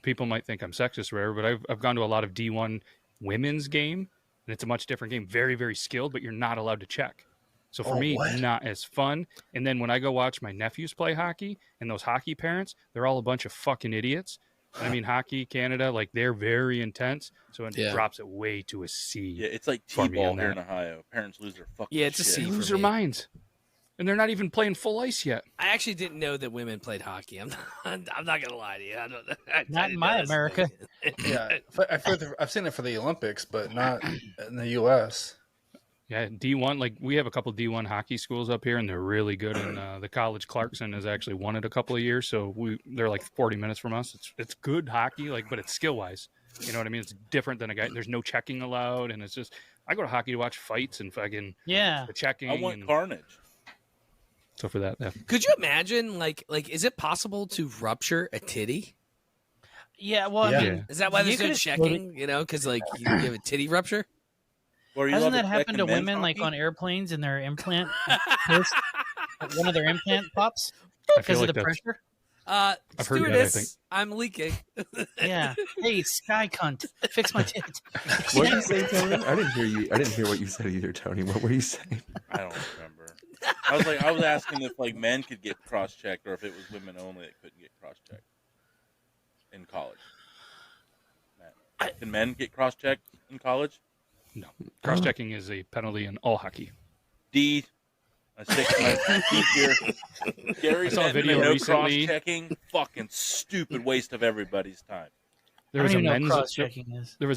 people might think I'm sexist or whatever, but I've gone to a lot of D1 women's game, and it's a much different game. Very, very skilled, but you're not allowed to check. So for me, not as fun. And then when I go watch my nephews play hockey, and those hockey parents, they're all a bunch of fucking idiots. I mean, hockey, Canada, like they're very intense, so it drops it way to a C. Yeah, it's like T-ball here in Ohio. Parents lose their fucking it's a shit. C. They lose their minds, and they're not even playing full ice yet. I actually didn't know that women played hockey. I'm not gonna lie to you. I don't. Not in my America. Yeah, I've seen it for the Olympics, but not in the U.S. Yeah, D1, like we have a couple D1 hockey schools up here, and they're really good. And the college Clarkson has actually won it a couple of years, so they're like 40 minutes from us. It's good hockey, like, but it's skill wise. You know what I mean? It's different than a guy. There's no checking allowed, and it's just I go to hockey to watch fights and fucking the checking. I want carnage. So for that, yeah. Could you imagine, like, is it possible to rupture a titty? Yeah, well, I mean, is that why there's no checking? You know, because like you have a titty rupture. Hasn't that happened to women like on airplanes and their implant? One of their implant pops because of the pressure. I've heard that, I think. I'm leaking. Yeah. Hey, sky cunt, fix my tits. What did you say, Tony? I didn't hear you. I didn't hear what you said either, Tony. What were you saying? I don't remember. I was asking if like men could get cross-checked or if it was women only that couldn't get cross-checked in college. Can men get cross-checked in college? No. Cross-checking is a penalty in all hockey. D. I stick to my D here. Gary saw a video recently. Cross-checking, fucking stupid waste of everybody's time. There was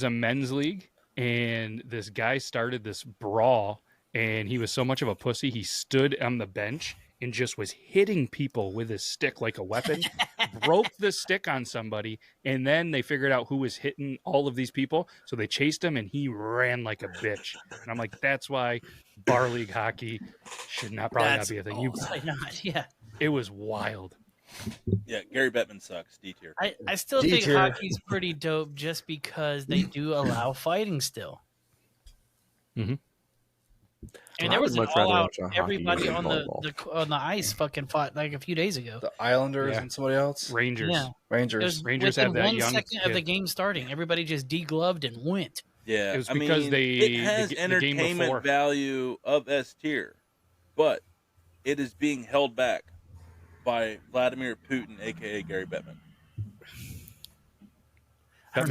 a men's league, and this guy started this brawl, and he was so much of a pussy, he stood on the bench and just was hitting people with his stick like a weapon, broke the stick on somebody, and then they figured out who was hitting all of these people, so they chased him, and he ran like a bitch. And I'm like, that's why bar league hockey should probably not be a thing. Yeah. It was wild. Yeah, Gary Bettman sucks. D tier. I still think hockey's pretty dope just because they do allow fighting still. Mm-hmm. And there was an all-out. Everybody on the ice fucking fought like a few days ago. The Islanders and somebody else. Rangers. Yeah. Rangers had that 1 second of the game starting. Everybody just degloved and went. Yeah, it was because it has entertainment value of S tier, but it is being held back by Vladimir Putin, aka Gary Bettman. I don't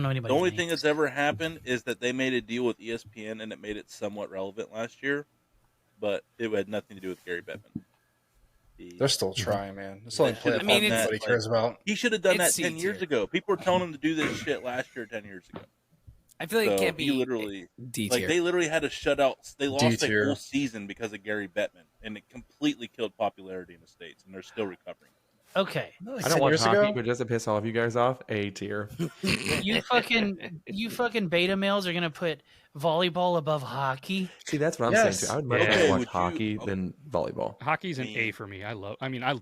know anybody. The only thing that's ever happened is that they made a deal with ESPN and it made it somewhat relevant last year, but it had nothing to do with Gary Bettman. They're still trying, man. It's only play nobody cares about. He should have done that 10 years ago. People were telling him to do this shit last year, 10 years ago. I feel like it can't be D-tier. Like they literally had to shut out. They lost a whole season because of Gary Bettman, and it completely killed popularity in the States, and they're still recovering. Okay. I don't watch hockey, but just to piss all of you guys off, A tier. You fucking beta males are gonna put volleyball above hockey. See, that's what I'm saying too. I would much rather watch hockey than volleyball. Hockey's an A for me. I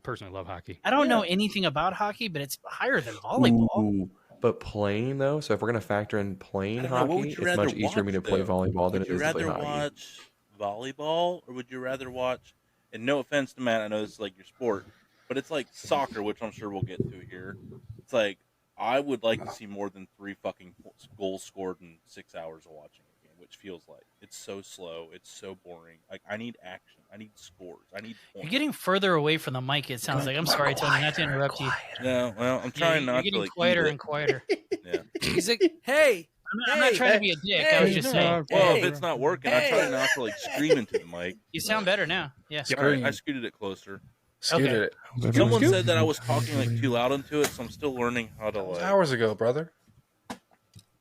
personally love hockey. I don't know anything about hockey, but it's higher than volleyball. Ooh, but playing though, so if we're gonna factor in playing hockey, it's much easier for me to play volleyball than it is to play hockey. Would you rather watch volleyball, or would you rather watch? And no offense to Matt, I know this is like your sport. But it's like soccer, which I'm sure we'll get to here. It's like, I would like to see more than 3 fucking goals scored in 6 hours of watching a game, which feels like. It's so slow. It's so boring. Like, I need action. I need scores. I need points. You're getting further away from the mic, it sounds like. I'm sorry, Tony, not to interrupt you. No, well, I'm trying not to. You're getting quieter and quieter. Yeah. He's like, hey. I'm not trying to be a dick. I was just saying. Well, if it's not working, I try not to, like, scream into the mic. You sound better now. Yeah. I scooted it closer. Scooted it. Someone said that I was talking like too loud into it, so I'm still learning how to like. Hours ago, brother.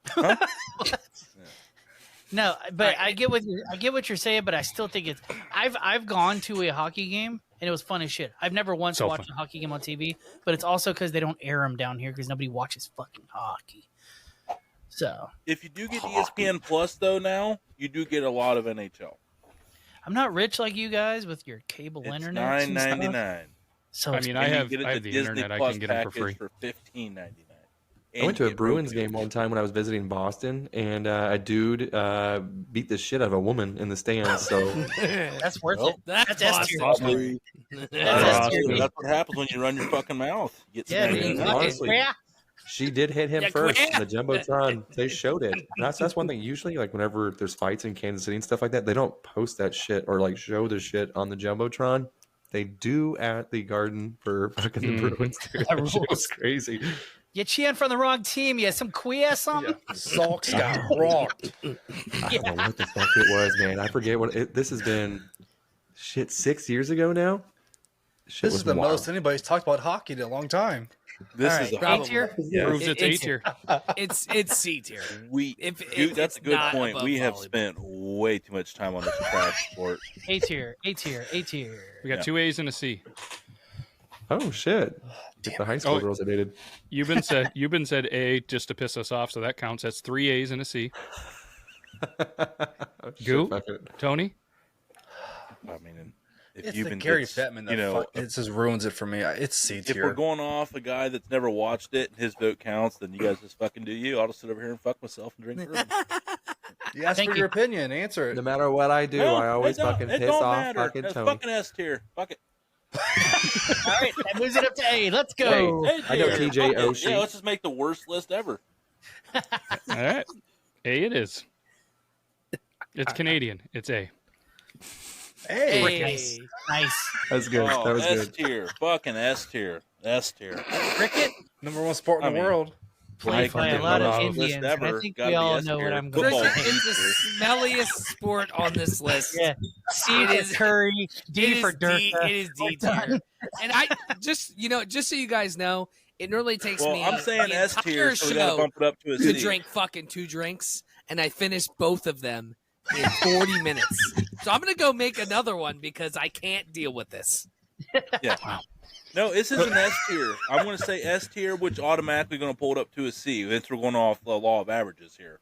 Huh? No, but I get what you're saying, but I still think it's. I've gone to a hockey game and it was fun as shit. I've never once watched a hockey game on TV, but it's also because they don't air them down here because nobody watches fucking hockey. So if you do get ESPN Plus though, now you do get a lot of NHL. I'm not rich like you guys with your cable internet. It's $9.99. So I mean, I have the internet. I can get it for free for $15.99. I went to a Bruins game one time when I was visiting Boston, and a dude beat the shit out of a woman in the stands. So that's worth it. That's awesome. That's what happens when you run your fucking mouth. You get honestly. She did hit him Yeah, first. quit. The Jumbotron, they showed it. That's one thing. Usually, like whenever there's fights in Kansas City and stuff like that, they don't post that shit or like show the shit on the Jumbotron. They do at the Garden for fucking the Bruins. Dude. That shit was crazy. You cheering for the wrong team. You some queer something? Yeah. Sox got rocked. I don't know what the fuck it was, man. I forget what this has been. Shit, 6 years ago now. This is the most anybody's talked about hockey in a long time. This All is right, a A tier? Proves it's A tier. It's C tier. Dude, that's a good point. We have volleyball. spent way too much time on this trash sport. A tier, A tier, A tier. We got 2 A's and a C. Oh shit! It's the high school girls I dated. You've said A just to piss us off, so that counts. That's 3 A's and a C. Goo, Tony. I mean, if It's you've the been Gary Bettman that it just ruins it for me. It's C if tier. we're going off a guy that's never watched it and his vote counts, then you guys just fucking do you. I'll just sit over here and fuck myself and drink bourbon. You ask for your opinion, answer it. No matter what I do, I always fucking piss off fucking It's Tony. fucking S tier. Fuck it. All right, that moves it up to A. Let's go. Hey, I know TJ Oshie. Yeah, let's just make the worst list ever. All right, A it is. It's Canadian. It's A. Hey, Nice. That's good. Oh, That was S good. tier. Fucking S tier. S tier. Cricket. number 1 sport in the world. Played by a lot of Indians. And I think we all know what I'm going to Cricket say. is the smelliest sport on this list. Yeah. C for Curry, D for Dirk. It is D tier. And I just so you guys know, it normally takes me I'm saying the S tier, entire so we gotta show bump it up to a to C. drink fucking 2 drinks, and I finished both of them in 40 minutes. So I'm gonna go make another one because I can't deal with this. Yeah. No, this is an S tier. I'm going to say S tier, which automatically going to pull it up to a C. Since we're going off the law of averages here.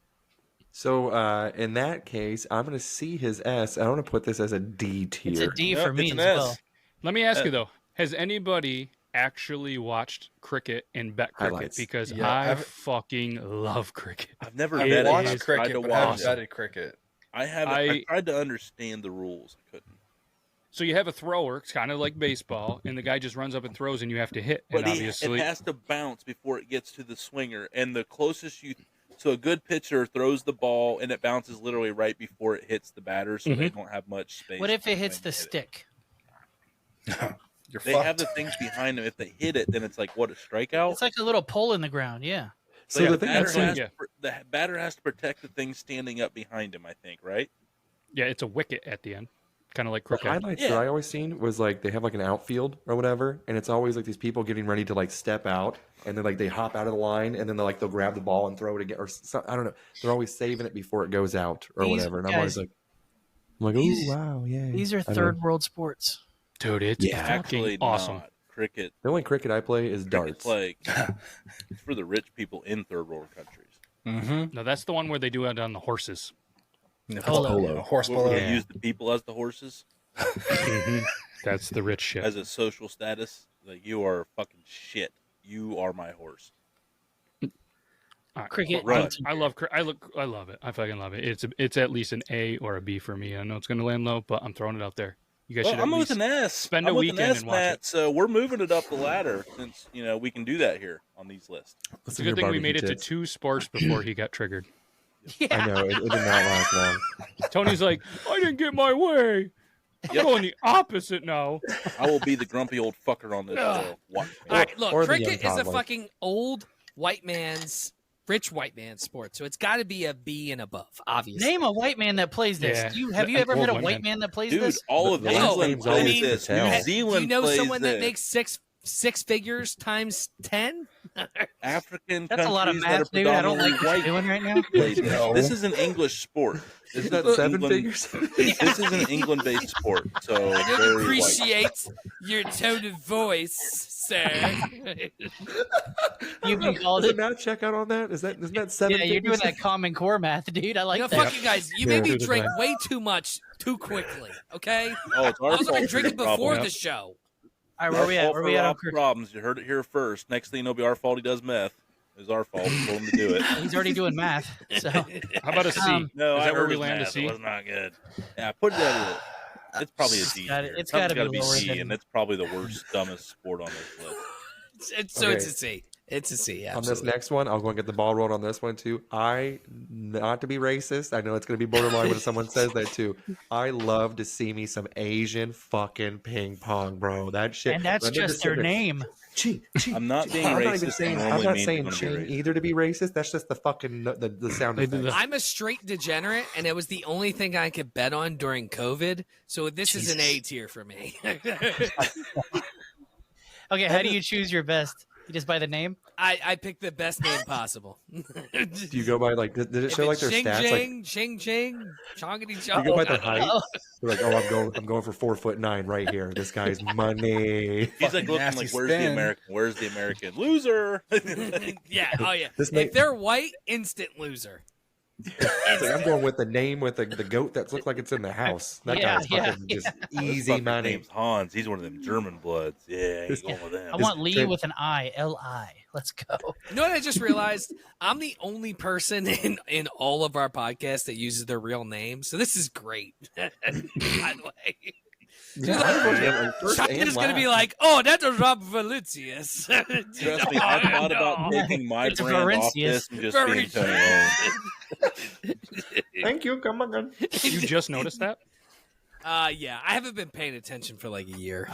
So in that case, I'm going to see his S. I want to put this as a D tier. It's a D for me it's as an S. well. Let me ask you though: has anybody actually watched cricket and bet cricket? Highlights. Because Yeah, I fucking love cricket. I've never I've betted. watched I've tried cricket, to but I haven't watch. betted cricket. I tried to understand the rules. I couldn't. So you have a thrower, it's kind of like baseball, and the guy just runs up and throws, and you have to hit. But And obviously, it has to bounce before it gets to the swinger, and the closest so a good pitcher throws the ball, and it bounces literally right before it hits the batter, so they don't have much space. What if it when hits they the hit stick? You're They fucked. have the things behind them. If they hit it, then it's like what, a strikeout? It's like a little pole in the ground. Yeah. So Yeah, the thing that's the batter has to protect the thing standing up behind him, I think, right? yeah, it's a wicket at the end, kind of like the cricket. highlights that I always seen was like they have like an outfield or whatever, and it's always like these people getting ready to like step out, and then like they hop out of the line, and then they'll grab the ball and throw it again, or I don't know. They're always saving it before it goes out or These whatever, and I'm guys- always like, oh wow, yeah. These are third world sports. Dude, it's fucking Actually, awesome. not. Cricket. The only cricket I play is darts. It's like it's for the rich people in third world countries. Mm-hmm. No, that's the one where they do it on the horses. Polo. Horse Where polo. they use the people as the horses That's the rich shit. as a social status. Like, you are fucking shit. You are my horse. All right. Cricket. Run. I love it. I fucking love it. It's at least an A or a B for me. I know it's going to land low, but I'm throwing it out there. You guys Well, should at I'm least with an S. spend I'm a with an weekend S, and watch Matt, it. so we're moving it up the ladder since we can do that here on these lists. It's a good thing we made it to 2 sports before he got triggered. I know it did not last long. Tony's like, I didn't get my way. I'm going the opposite now. I will be the grumpy old fucker on this show. Watch me. All right, look, or the cricket young is a toddler. fucking rich white man sport, so it's got to be a B and above, obviously. Name a white man that plays this. Yeah. Have you ever Old met a white white man. man that plays Dude, this? all of The last England name's plays always this. Patel. New Do Zealand Do you know plays someone that this. makes six figures times 10? African That's a lot of countries math, that are dude. I don't predominantly like what you're white doing right now. play this. No. This is an English sport. Is that This 7 England- figures? This is an England-based sport, so I don't very white. appreciate your tone of voice, sir. You've been called Does it. it not check out on that? Isn't that 7 Yeah, you're doing figures? that Common Core math, dude. I like that. Fuck you guys. You Yeah. made me Do the drink math. way too much too quickly, okay? Oh, it's I our was fault. already for drinking the problem. before the show. All right, Our where we at? fault Where for we at on Rob's problems. You heard it here first. Next thing you know, it'll be our fault he does meth. It's our fault. We told him to do it. He's already doing math. So How about a C? No, Is I that where heard we his land a math. C? It was not good. Yeah, put it at a. It's probably a D. Got it- tier. it's gotta Something's be gotta lower C, than- and it's probably the worst, dumbest sport on this list. It's Okay. a C. It's a C. On this next one, I'll go and get the ball rolling on this one too. Not to be racist, I know it's going to be borderline when someone says that too. I love to see me some Asian fucking ping pong, bro. That shit. And that's just their name. I'm not being I'm racist. not even saying, I'm not saying ching either to be racist. That's just the fucking the sound effect. I'm a straight degenerate, and it was the only thing I could bet on during COVID. So this is an A tier for me. Okay, how do you choose your best? You just by the name? I picked the best name possible. Do you go by like? Did it show like their ching, stats? Ching, Like, ching, ching, chongity you chong. go by their height. You're like, oh, I'm going for 4'9" right here. This guy's money. He's like looking like, where's the American? Where's the American loser? Yeah, oh yeah. This If they're white, instant loser. It's like I'm going with the name with the goat that looks like it's in the house. That guy's fucking just easy money. Name's Hans. He's one of them German bloods. Yeah, he's going with them. I want Lee with an I, L-I. Let's go. You know what I just realized? I'm the only person in all of our podcasts that uses their real name. So this is great. By the way. China's going to be like, oh, that's a Rob Valicius. Trust me, I thought about taking my brand off this and just being Tony Rome. Thank you. Come on. You just noticed that? Yeah, I haven't been paying attention for like a year.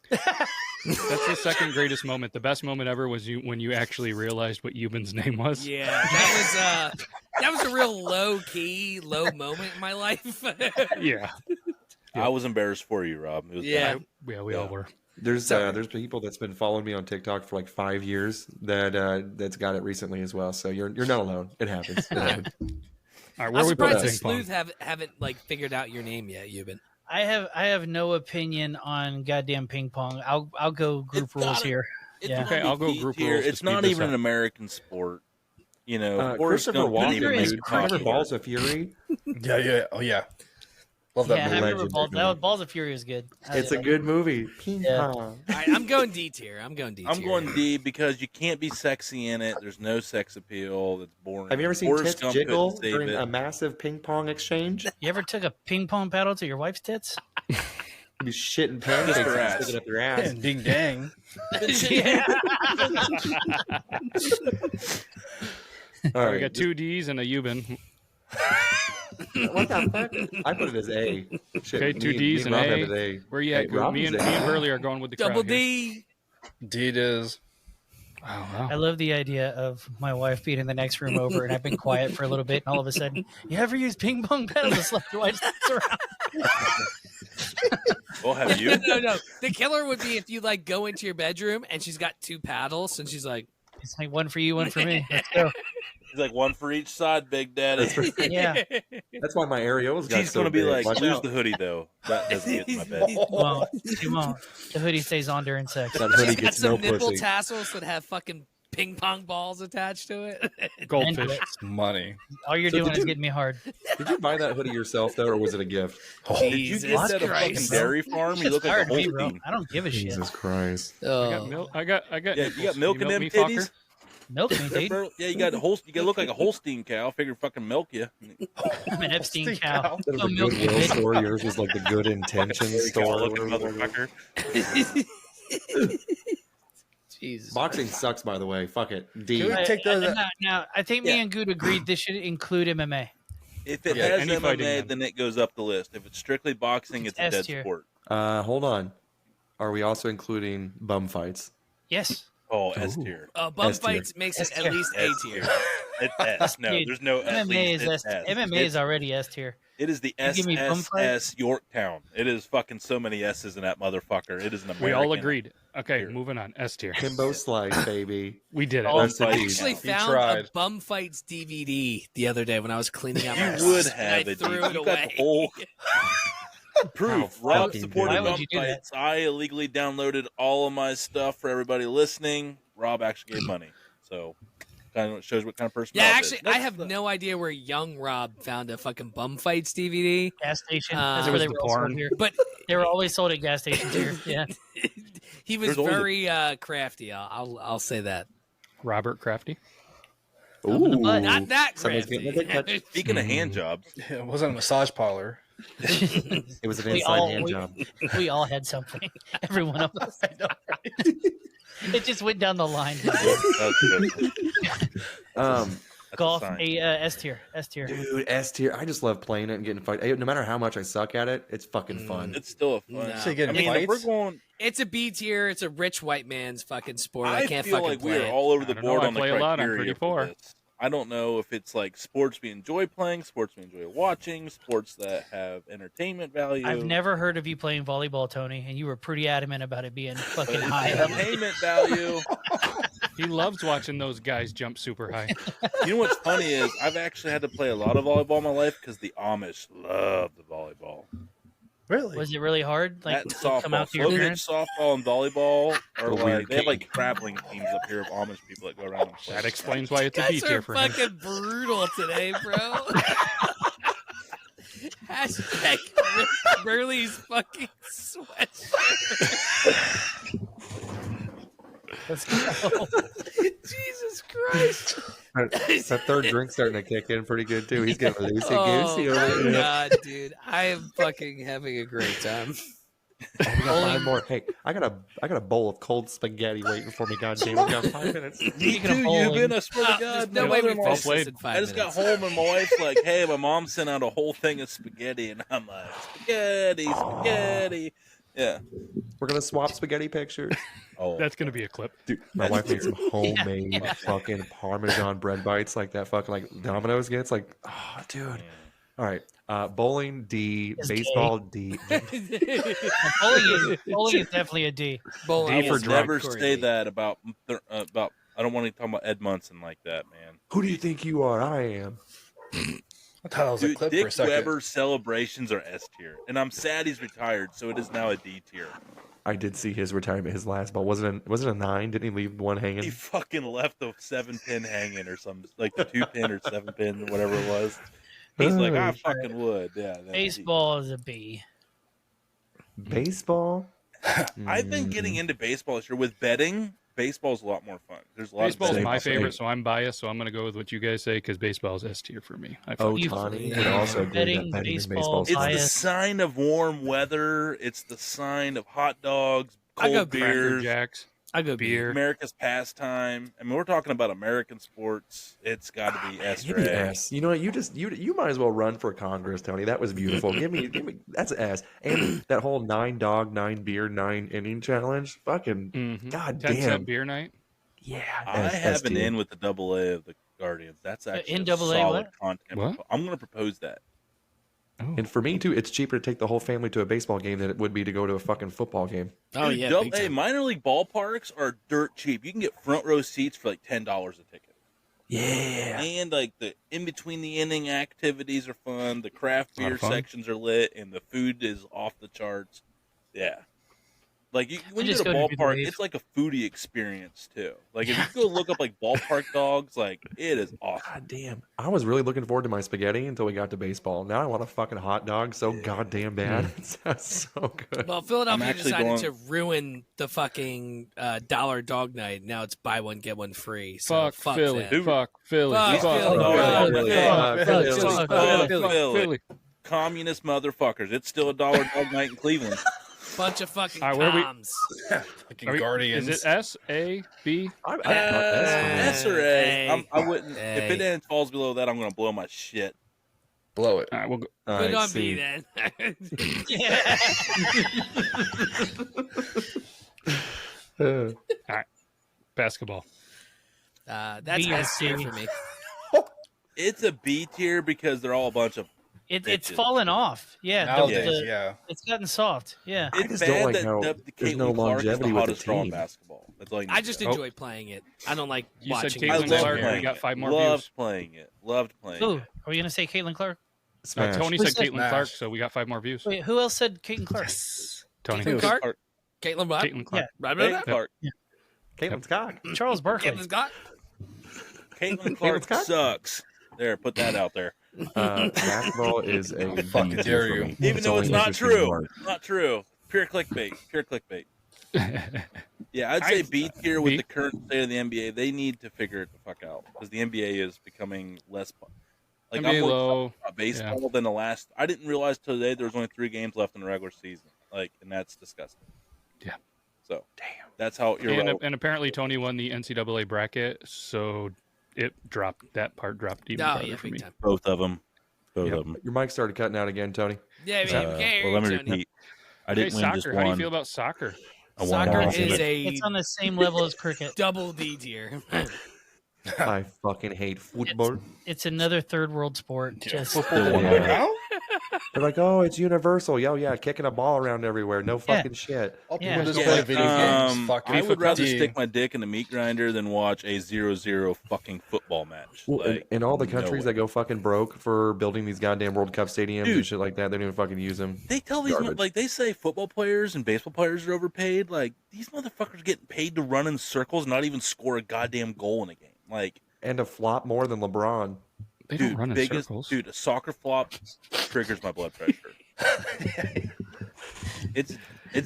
That's the second greatest moment. The best moment ever was when you actually realized what Euban's name was. Yeah, that was a real low moment in my life. Yeah. I was embarrassed for you, Rob. It was bad. We all were. There's people that's been following me on TikTok for like 5 years that's got it recently as well. So you're not alone. It happens. It happens. All right, where I'm we put surprised the ping pong? sleuth haven't like figured out your name yet, Euban. I have no opinion on goddamn ping pong. I'll go group rules here. Yeah. Okay, I'll go group rules. It's not even an American sport. You know, Christopher Walken is Christopher Balls of Fury. Yeah. Oh yeah. Love that movie. I remember Balls of Fury is good. It's a good movie. Ping pong. All right, I'm going D tier. I'm going D because you can't be sexy in it. There's no sex appeal. It's boring. Have you ever seen Forrest tits Gump jiggle couldn't save during it. a massive ping pong exchange? You ever took a ping pong paddle to your wife's tits? You shitting pancakes Just her and ass. sticking up your ass. And ding dang. All We right. got 2 Ds and a Euban. What the fuck? I put it as A. Shit, Okay, 2 me Ds and Rob have A. it A. Where you at, Hey, group? Rob Me is and A. Burley are going with the Double crowd here. D. D it is. Oh, wow. I love the idea of my wife being in the next room over, and I've been quiet for a little bit, and all of a sudden, you ever use ping pong paddles to slap your wife's tits around? Well, have you? No. The killer would be if you like go into your bedroom and she's got 2 paddles and she's like, It's like one for you, one for me. Let's go. He's like one for each side, Big Daddy. Yeah. That's why my areolas got She's so gonna be big. like, Watch lose out. the hoodie though. That doesn't get in my bed. Well, she won't. The hoodie stays on during sex. That hoodie she's got gets some no nipple pussy. tassels that have fucking ping pong balls attached to it. Goldfish. It's money. All you're So doing did is you- getting me hard. Did you buy that hoodie yourself though, or was it a gift? Did you Jesus get that at a fucking Christ. dairy farm? You look like a Tired of me, bro. Holstein. I don't give a shit. Jesus Christ! I got milk. I got. Yeah, you got nipples. milk in milk them me, titties. fucker? Milk me, dude. Yeah, you got Holstein. You gotta look like a Holstein cow. Figure fucking milk you. I'm an Epstein cow. That was Go a milk me, Goodwill bitch. store. Yours was like the good intentions store. Looking motherfucker. Jesus. Boxing sucks, by the way. Fuck it. D. Can we take those? Now, I think me and Good agreed this should include MMA. If it Yeah, has any fighting MMA, then. then it goes up the list. If it's strictly boxing, it's a S dead tier. sport. Hold on. Are we also including bum fights? Yes. Oh, S tier. Bum S tier. fights makes it S at tier. least A tier. It's S. No, Dude, there's no at MMA least. is It's S. S. MMA is already S tier. It is the You give me bum fight? SSS Yorktown. It is fucking so many S's in that motherfucker. It is an American. We all agreed. Okay, Here. moving on. S tier. Kimbo Slice, baby. We did it. Oh, That's the I D. actually He found a tried. Bum Fights DVD the other day when I was cleaning out my You house, would and have I it. threw dude. it You got away. the whole proof. How Rob fucking supported good. Why would Bum you do that? Fights. I illegally downloaded all of my stuff for everybody listening. Rob actually gave money, so kind of shows what kind of person. Yeah, Rob actually, is. I have no idea where young Rob found a fucking Bum Fights DVD. Gas station. It That's where was they the were all sold porn. here. But They were always sold at gas stations here. Yeah. he was There's only very crafty. I'll say that. Robert Crafty. Ooh. Not that Somebody's crafty. getting a good touch. Speaking of hand jobs, It wasn't a massage parlor. It was an We inside all- hand we- job. We all had something. Every one of us. It just went down the line. Golf, S tier. Dude, S tier. I just love playing it and getting fight. No matter how much I suck at it, it's fucking fun. It's still a fun. No. So you get I mean, fights? We're going. It's a B tier. It's a rich white man's fucking sport. I can't feel fucking like play we are it. all over the I don't board know. I on the play a lot. I'm criteria pretty for poor. this. I don't know if it's like sports we enjoy playing, sports we enjoy watching, sports that have entertainment value. I've never heard of you playing volleyball, Tony, and you were pretty adamant about it being fucking high. Entertainment value. He loves watching those guys jump super high. You know what's funny is I've actually had to play a lot of volleyball in my life because the Amish love the volleyball. Really? Was it really hard? Like That to softball, come out to your slow pitch parents? softball and volleyball are The like weird they have like kink. traveling teams up here of Amish people that go around and play. That explains why it's a B You guys tier are for him. fucking brutal today, bro. Hashtag Burley's fucking sweatshirt. Let's go. Jesus Christ. That third drink's starting to kick in pretty good too. He's getting loosey goosey over my there. God, dude. I am fucking having a great time. Oh, we got 5 more. Hey, I got a bowl of cold spaghetti waiting for me. God damn, we got 5 minutes. Me Speaking of too, bowling- you've been. I swear to There's God, no my way we mother-in-law- finish this in 5 I just minutes. got home and my wife's like, "Hey, my mom sent out a whole thing of spaghetti," and I'm like, "Spaghetti." Yeah. We're gonna swap spaghetti pictures. Oh, That's going to be a clip. Dude, my wife made some homemade fucking Parmesan bread bites like that fucking like Domino's gets. Like, oh, dude. All right. Bowling D, It's baseball D. Bowling is definitely a D. Bowling I D is for would drunk. never Corey say D. that about. I don't want to talk about Ed Munson like that, man. Who do you think you are? I am. I thought that was a Dude, clip for a Dick second. Weber's celebrations are S tier, and I'm sad he's retired, so it is now a D tier. I did see his retirement, his last ball. Was it a 9? Didn't he leave one He hanging? fucking left the 7-pin hanging or something, like the 2-pin or 7-pin, whatever it was. He's like, I fucking would. Yeah. that's Baseball is a B. Baseball? I've been getting into baseball this year with betting. Baseball's a lot more fun. There's a lot Baseball's of betting. my Same. favorite, so I'm biased. So I'm going to go with what you guys say because baseball is S tier for me. Oh, You- Tony would also agree Betting, that betting in baseball, baseball. It's the bias. sign of warm weather. It's the sign of hot dogs, I go cold Cracker beers, Jacks, I go B. beer. America's pastime. I mean, we're talking about American sports. It's got to be S Give or me A. S. You know what? You might as well run for Congress, Tony. That was beautiful. give me that's an S. And that whole 9 dog, 9 beer, 9 inning challenge. Fucking Mm-hmm. god 10 damn. cent beer night. Yeah. I have an in with the AA of the Guardians. That's actually in a AA solid what? content. What? I'm going to propose that. And for me too, it's cheaper to take the whole family to a baseball game than it would be to go to a fucking football game. Oh, Dude, yeah. big AA time. minor league ballparks are dirt cheap. You can get front row seats for like $10 a ticket. Yeah. And like the in between the inning activities are fun. The craft Lot of beer fun. sections are lit, and the food is off the charts. Yeah, like when you just go to go a to the ballpark, wave. it's like a foodie experience too. Like if you go look up like ballpark dogs, like it is awesome. God damn. I was really looking forward to my spaghetti until we got to baseball. Now I want a fucking hot dog so goddamn bad. It sounds so good. Well, Philadelphia actually decided going- to ruin the fucking dollar dog night. Now it's buy one get one free. So Fuck Philly. them. Fuck Philly. Fuck Fuck Philly. Philly. Fuck Fuck Philly. Philly. Fuck Fuck Philly. Philly. Communist motherfuckers. It's still a dollar dog night in Cleveland. Bunch of fucking All right, where we- comms. Fucking Are we- Guardians. Is it S, A, B? I thought that's for me. S or A. I wouldn't. A. If it falls below that, I'm going to blow my shit. Blow it. All right, we'll go. All Put right, on C. B then. Basketball. That's B or S tier C. for me. It's a B tier because they're all a bunch of. It's Bitches. fallen off. Yeah. Nowadays, the- yeah. It's gotten soft. Yeah. It's just bad don't like that how the there's Caitlin no Clark is longevity the with the hottest girl in team. basketball. That's all you need I to just know. enjoy playing it. I don't like You said watching. I Caitlin love Clark. playing We got it. 5 more Loved views. playing it. Loved playing Who? it. Are we gonna say Caitlin Clark? Smash. Tony Who said said Caitlin Smash? Clark, so we got 5 more views. Wait, who else said Caitlin Clark? Tony. Caitlin Clark? Caitlin what? Caitlin Clark. Right, Caitlin right, Clark. Caitlin's cock. Charles Barkley. Caitlin Scott? Caitlin Clark Scott? sucks. There, put that out there. Basketball is a Fucking B dare for you. me. Even though only it's not interesting true. part. Not true. Pure clickbait. Pure clickbait. Yeah, I'd say B tier with B. the current state of the NBA. They need to figure it the fuck out because the NBA is becoming less fun. Like NBA I'm more low. excited about baseball than the last. I didn't realize today there was only 3 games left in the regular season. Like, and that's disgusting. So that's how you're. And apparently Tony won the NCAA bracket, so that part dropped even farther for me. Time. Both of them. Both of them. Your mic started cutting out again, Tony. Yeah, well, let me repeat. I didn't win just one. How do you feel about soccer? Soccer is it's on the same level as cricket. Double D tier. I fucking hate football. It's another third world sport. Just They're like, oh, it's universal. Yeah, kicking a ball around everywhere. No fucking shit. All people just play video games. I would rather stick my dick in a meat grinder than watch a 0-0 fucking football match. Well, in all the countries that go fucking broke for building these goddamn World Cup stadiums and shit like that, they don't even fucking use them. They tell these they say football players and baseball players are overpaid. Like, these motherfuckers getting paid to run in circles, not even score a goddamn goal in a game. Like, and to flop more than LeBron. They don't run in circles. Dude, a soccer flop triggers my blood pressure. It's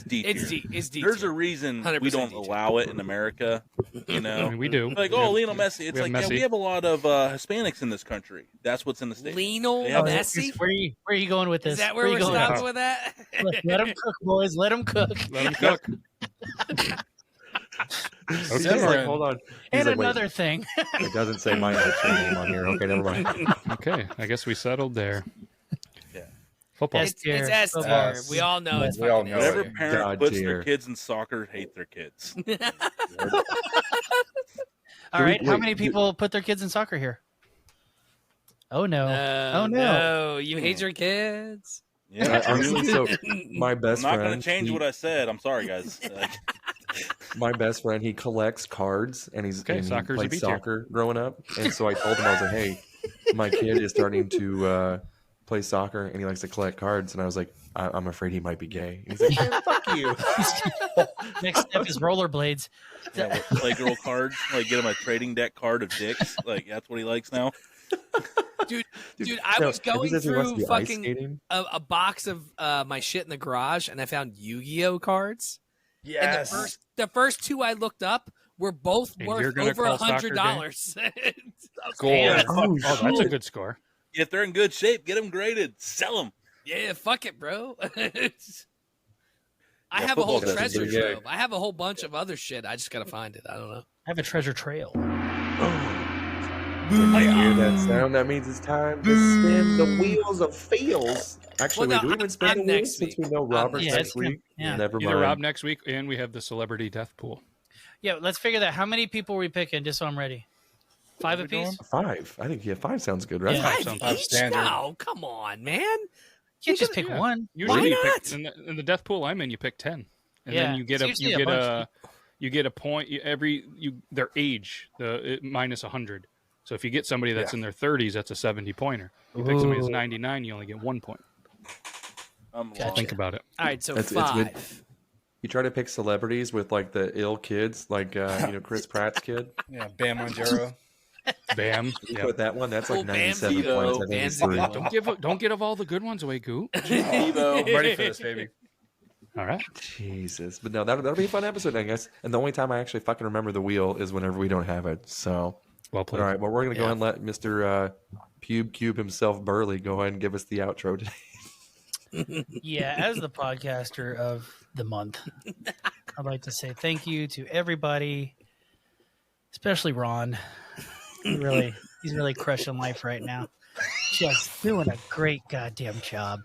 D tier. It's D. There's a reason we don't allow it in America. You know, I mean, we do. Like, Lionel Messi. It's like, Messi. We have a lot of Hispanics in this country. That's what's in the state. Lionel Messi. Where are you going with this? Is that where we're stopping with that? Let him cook, boys. Let him cook. Let him cook. Okay, like, hold on. And another thing. It doesn't say my actual name on here. Okay, never mind. Okay, I guess we settled there. Yeah. Football. It's S tier. We all know it's fucking S Whatever tier. parent puts their kids in soccer hate their kids. All right, how many people put their kids in soccer here? Oh no! Oh no! You hate your kids. Yeah, so my best friend. I'm not going to change what I said. I'm sorry, guys. My best friend, he collects cards, and he played soccer growing up. And so I told him, I was like, hey, my kid is starting to play soccer, and he likes to collect cards. And I was like, I'm afraid he might be gay. And he's like, fuck you. Next step is rollerblades. Yeah, Playgirl cards. Like, get him a trading deck card of dicks. Like, that's what he likes now. Dude, I was going through fucking a box of my shit in the garage, and I found Yu-Gi-Oh cards. Yes. And the first two I looked up were both worth over $100. Oh, that's a good score. If they're in good shape, get them graded. Sell them. Yeah, fuck it, bro. I have a whole treasure trove. I have a whole bunch of other shit. I just gotta find it. I don't know. I have a treasure trail. I hear that sound. That means it's time to spin the wheels of feels. Actually, do we even spin the wheels since we know Robert's next week? Never mind. Either Rob next week, and we have the celebrity death pool. Yeah, let's figure that. How many people are we picking, just so I'm ready? 5 apiece? 5. I think 5 sounds good, right? Yeah, 5 each now. Come on, man. You can't just pick one. Usually Why not? In the death pool I'm in, you pick 10, and then you get a point their age minus 100. So if you get somebody that's in their 30s, that's a 70-pointer. You pick somebody that's 99, you only get 1 point. Gotcha. Think about it. All right, so 5. You try to pick celebrities with like the ill kids, like Chris Pratt's kid. Yeah, Bam Margera. Bam. You put that one. That's like 97 points. I think don't give all the good ones away, Goo. I'm ready for this, baby. All right. Jesus, but no, that'll be a fun episode, I guess. And the only time I actually fucking remember the wheel is whenever we don't have it. So. Well played. All right, well, we're going to go ahead and let Mr. Pube Cube himself, Burley, go ahead and give us the outro today. Yeah, as the podcaster of the month, I'd like to say thank you to everybody, especially Ron. He's really crushing life right now. Just doing a great goddamn job.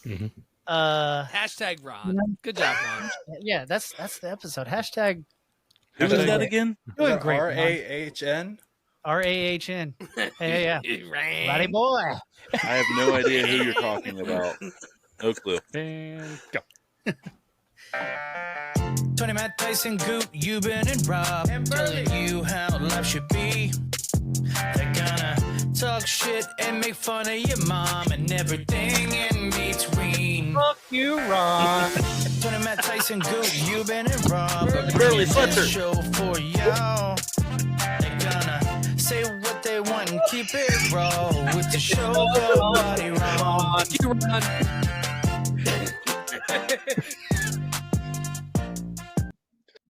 Mm-hmm. Hashtag Ron. Good job, Ron. Yeah, that's the episode. Hashtag. Who is that again? Doing great. RAHN. RAHN. Hey, yeah. Buddy boy. I have no idea who you're talking about. No clue. And go. Tony, Matt, Tyson, Goop, Euban, and Rob telling you how life should be. They're gonna talk shit and make fun of your mom and everything in between. Fuck you, Rob. Tony, Matt, Tyson, Goop, Euban, and Rob. Burley Fletcher. Show for y'all. They're gonna say what they want and keep it raw with the show. Body wrong. You run.